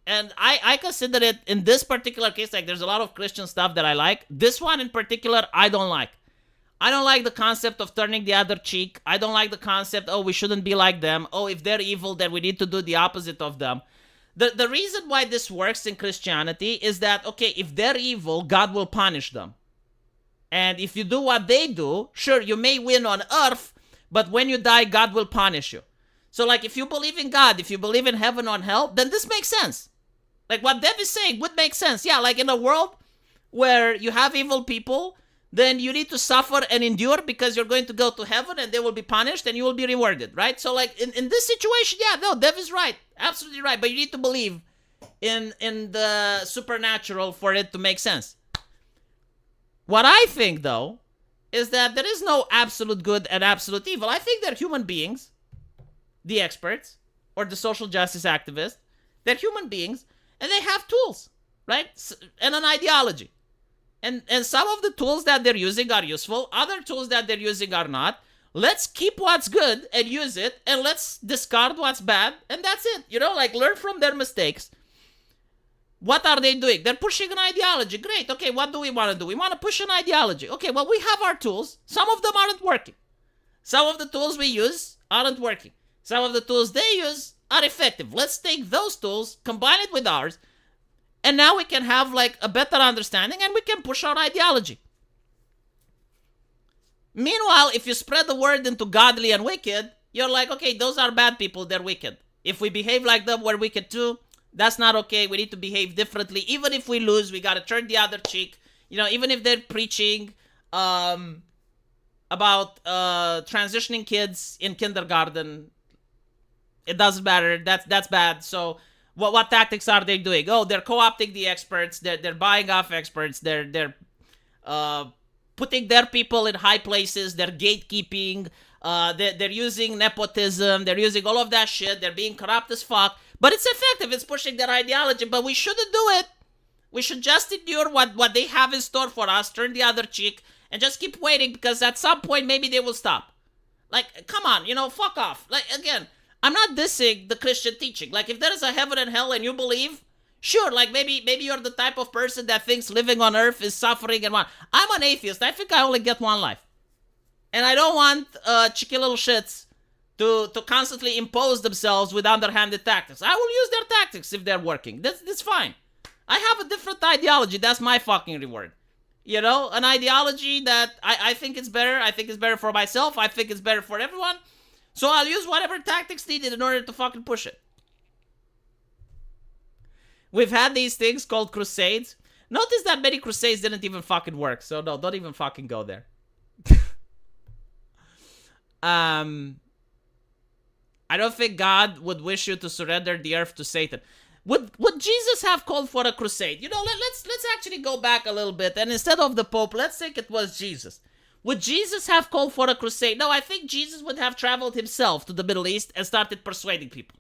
And I consider it, in this particular case, like, there's a lot of Christian stuff that I like. This one in particular, I don't like. I don't like the concept of turning the other cheek. I don't like the concept, we shouldn't be like them. If they're evil, then we need to do the opposite of them. The reason why this works in Christianity is that, okay, if they're evil, God will punish them. And if you do what they do, sure, you may win on earth, but when you die, God will punish you. So, like, if you believe in God, if you believe in heaven or hell, then this makes sense. Like, what Dev is saying would make sense. Yeah, like, in a world where you have evil people, then you need to suffer and endure because you're going to go to heaven and they will be punished and you will be rewarded, right? So, like, in this situation, yeah, no, Dev is right. Absolutely right. But you need to believe in the supernatural for it to make sense. What I think, though, is that there is no absolute good and absolute evil. I think they're human beings, the experts, or the social justice activists. They're human beings, and they have tools, right? And an ideology. And some of the tools that they're using are useful. Other tools that they're using are not. Let's keep what's good and use it, and let's discard what's bad, and that's it. Like, learn from their mistakes. What are they doing? They're pushing an ideology. Great. Okay, what do we want to do? We want to push an ideology. Okay, well, we have our tools. Some of them aren't working. Some of the tools we use aren't working. Some of the tools they use are effective. Let's take those tools, combine it with ours, and now we can have, like, a better understanding, and we can push our ideology. Meanwhile, if you spread the word into godly and wicked, you're like, okay, those are bad people, they're wicked. If we behave like them, we're wicked too. That's not okay. We need to behave differently. Even if we lose, we gotta turn the other cheek. You know, even if they're preaching about transitioning kids in kindergarten, it doesn't matter. That's bad. So what tactics are they doing? Oh, they're co-opting the experts. They're buying off experts. They're putting their people in high places. They're gatekeeping. They're using nepotism. They're using all of that shit. They're being corrupt as fuck. But it's effective. It's pushing their ideology. But we shouldn't do it. We should just endure what they have in store for us, turn the other cheek, and just keep waiting, because at some point maybe they will stop. Like, come on, fuck off. Like, again, I'm not dissing the Christian teaching. Like, if there is a heaven and hell and you believe, sure, like maybe you're the type of person that thinks living on earth is suffering and what. I'm an atheist. I think I only get one life. And I don't want cheeky little shits to constantly impose themselves with underhanded tactics. I will use their tactics if they're working. That's fine. I have a different ideology. That's my fucking reward. An ideology that I think is better. I think it's better for myself. I think it's better for everyone. So I'll use whatever tactics needed in order to fucking push it. We've had these things called crusades. Notice that many crusades didn't even fucking work. So no, don't even fucking go there. I don't think God would wish you to surrender the earth to Satan. Would Jesus have called for a crusade? Let's actually go back a little bit, and instead of the Pope, let's think it was Jesus. Would Jesus have called for a crusade? No, I think Jesus would have traveled himself to the Middle East and started persuading people.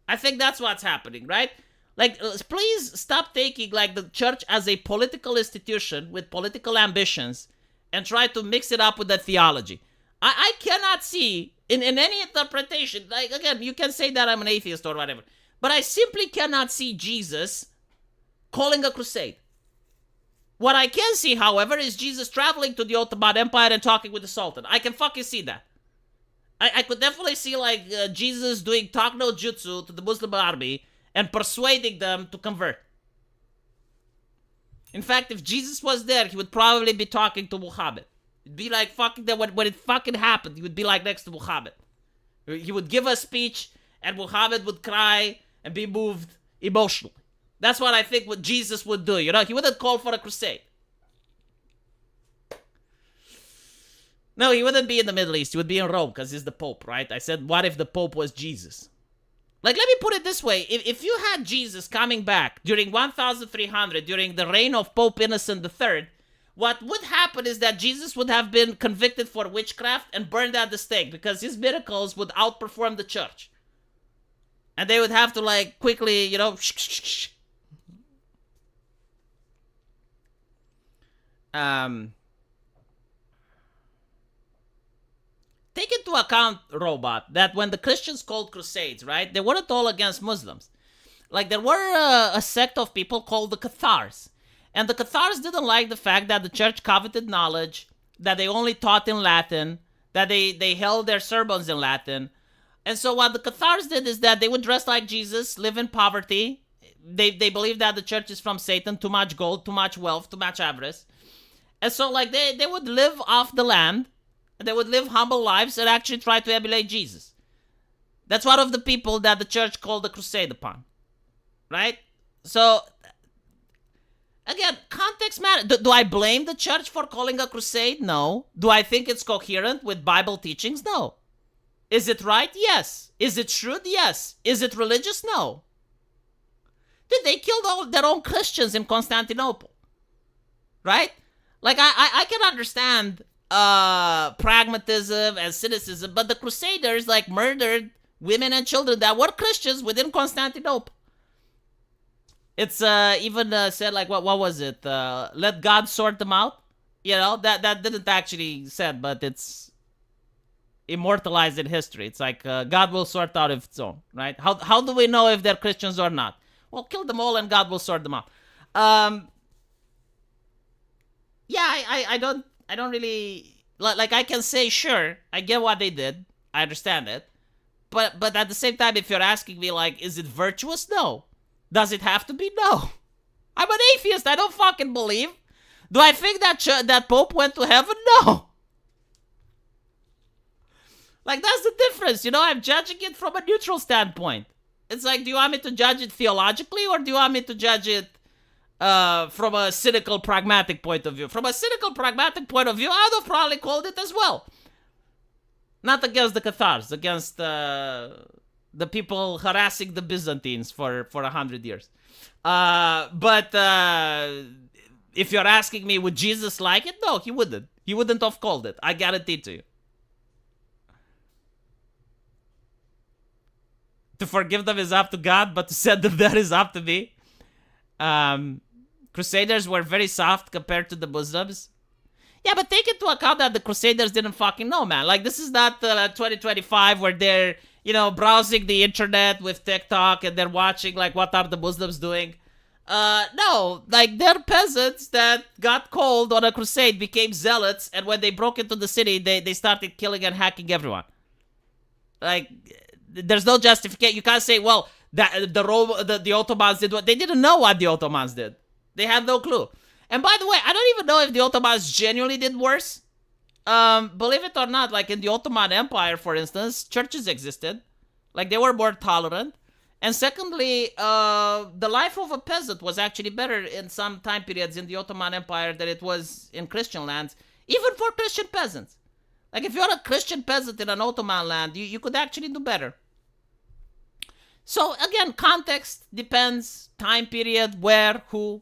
I think that's what's happening, right? Like, please stop taking, like, the church as a political institution with political ambitions and try to mix it up with the theology. I cannot see, in any interpretation, like, again, you can say that I'm an atheist or whatever, but I simply cannot see Jesus calling a crusade. What I can see, however, is Jesus traveling to the Ottoman Empire and talking with the Sultan. I can fucking see that. I could definitely see, like, Jesus doing talk no jutsu to the Muslim army and persuading them to convert. In fact, if Jesus was there, he would probably be talking to Muhammad. It'd be like fucking that when it fucking happened, he would be like next to Muhammad. He would give a speech and Muhammad would cry and be moved emotionally. That's what I think what Jesus would do. He wouldn't call for a crusade. No, he wouldn't be in the Middle East. He would be in Rome because he's the Pope, right? I said, what if the Pope was Jesus? Like, let me put it this way. If you had Jesus coming back during 1300, during the reign of Pope Innocent III, what would happen is that Jesus would have been convicted for witchcraft and burned at the stake because his miracles would outperform the church. And they would have to, like, quickly, take into account, Robot, that when the Christians called crusades, right, they weren't all against Muslims. Like, there were a sect of people called the Cathars. And the Cathars didn't like the fact that the church coveted knowledge, that they only taught in Latin, that they held their sermons in Latin. And so what the Cathars did is that they would dress like Jesus, live in poverty. They believed that the church is from Satan, too much gold, too much wealth, too much avarice. And so, like, they would live off the land, and they would live humble lives and actually try to emulate Jesus. That's one of the people that the church called a crusade upon. Right? So, again, context matters. Do I blame the church for calling a crusade? No. Do I think it's coherent with Bible teachings? No. Is it right? Yes. Is it shrewd? Yes. Is it religious? No. Dude, they killed all their own Christians in Constantinople. Right? Like, I can understand pragmatism and cynicism, but the Crusaders, like, murdered women and children that were Christians within Constantinople. It's even said, like, what was it? Let God sort them out. That didn't actually said, but it's immortalized in history. It's like God will sort out of its own, right? How do we know if they're Christians or not? Well, kill them all and God will sort them out. Yeah, I don't really like. I can say sure, I get what they did. I understand it, but at the same time, if you're asking me, like, is it virtuous? No. Does it have to be? No. I'm an atheist. I don't fucking believe. Do I think that that Pope went to heaven? No. Like, that's the difference, you know? I'm judging it from a neutral standpoint. It's like, do you want me to judge it theologically, or do you want me to judge it from a cynical, pragmatic point of view? From a cynical, pragmatic point of view, I would have probably called it as well. Not against the Cathars, against the people harassing the Byzantines for 100 years. But if you're asking me, would Jesus like it? No, he wouldn't. He wouldn't have called it. I guarantee to you. To forgive them is up to God, but to send them there is up to me. Crusaders were very soft compared to the Muslims. Yeah, but take into account that the Crusaders didn't fucking know, man. Like, this is not 2025 where they're, you know, browsing the internet with TikTok and they're watching, like, what are the Muslims doing? No, like, they're peasants that got cold on a crusade, became zealots, and when they broke into the city, they started killing and hacking everyone. Like, there's no justification. You can't say, well, the Ottomans did what... They didn't know what the Ottomans did. They had no clue. And by the way, I don't even know if the Ottomans genuinely did worse. Believe it or not, like in the Ottoman Empire, for instance, churches existed. Like, they were more tolerant. And secondly, the life of a peasant was actually better in some time periods in the Ottoman Empire than it was in Christian lands, even for Christian peasants. Like, if you're a Christian peasant in an Ottoman land, you could actually do better. So, again, context depends, time period, where, who.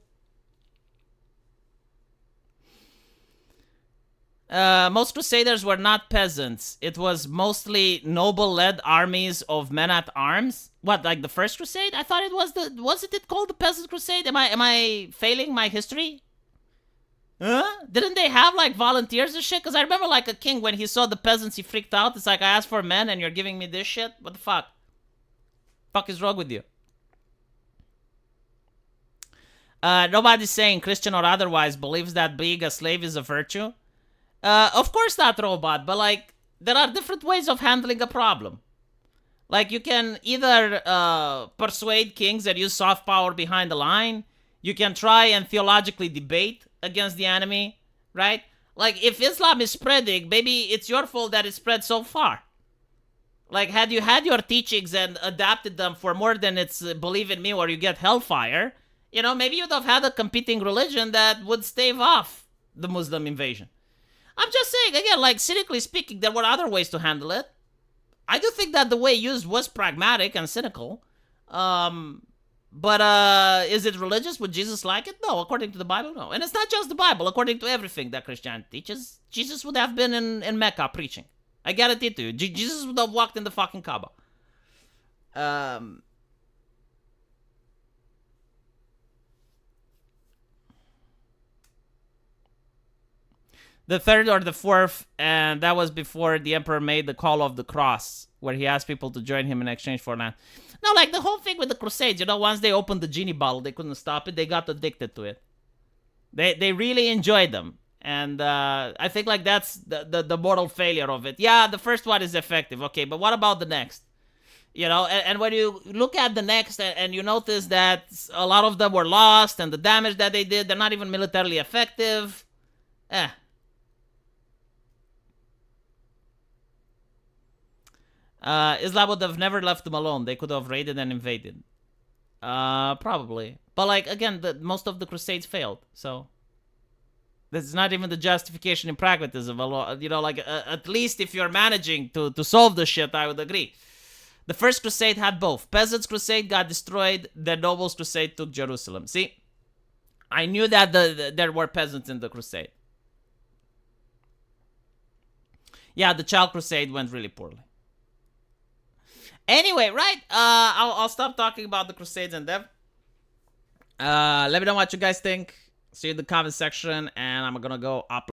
Most crusaders were not peasants. It was mostly noble-led armies of men-at-arms. What, like the first crusade? I thought it was wasn't it called the Peasant Crusade? Am I failing my history? Huh? Didn't they have, like, volunteers and shit? Because I remember, like, a king, when he saw the peasants, he freaked out. It's like, I asked for men and you're giving me this shit? What the fuck? Fuck is wrong with you? Nobody's saying, Christian or otherwise, believes that being a slave is a virtue. Of course not, Robot, but, like, there are different ways of handling a problem. Like, you can either persuade kings and use soft power behind the line. You can try and theologically debate against the enemy, right? Like, if Islam is spreading, maybe it's your fault that it spread so far. Like, had you had your teachings and adapted them for more than it's believe in me or you get hellfire, you know, maybe you'd have had a competing religion that would stave off the Muslim invasion. I'm just saying, again, like, cynically speaking, there were other ways to handle it. I do think that the way used was pragmatic and cynical. But is it religious? Would Jesus like it? No, according to the Bible, no. And it's not just the Bible. According to everything that Christianity teaches, Jesus would have been in Mecca preaching. I guarantee it to you. Jesus would have walked in the fucking Kaaba. The third or the fourth, and that was before the emperor made the call of the cross, where he asked people to join him in exchange for land. No, like the whole thing with the Crusades, you know, once they opened the genie bottle, they couldn't stop it. They got addicted to it. They really enjoyed them. And I think, like, that's the moral failure of it. Yeah, the first one is effective. Okay, but what about the next? You know, and when you look at the next and you notice that a lot of them were lost and the damage that they did, they're not even militarily effective. Islam would have never left them alone. They could have raided and invaded. Probably. But, like, again, most of the Crusades failed. So, that's not even the justification in pragmatism. You know, like, at least if you're managing to solve the shit, I would agree. The first crusade had both. Peasants' crusade got destroyed. The nobles' crusade took Jerusalem. See? I knew that there were peasants in the crusade. Yeah, the child crusade went really poorly. Anyway, right? I'll stop talking about the Crusades and them. Let me know what you guys think. See you in the comment section, and I'm gonna go up.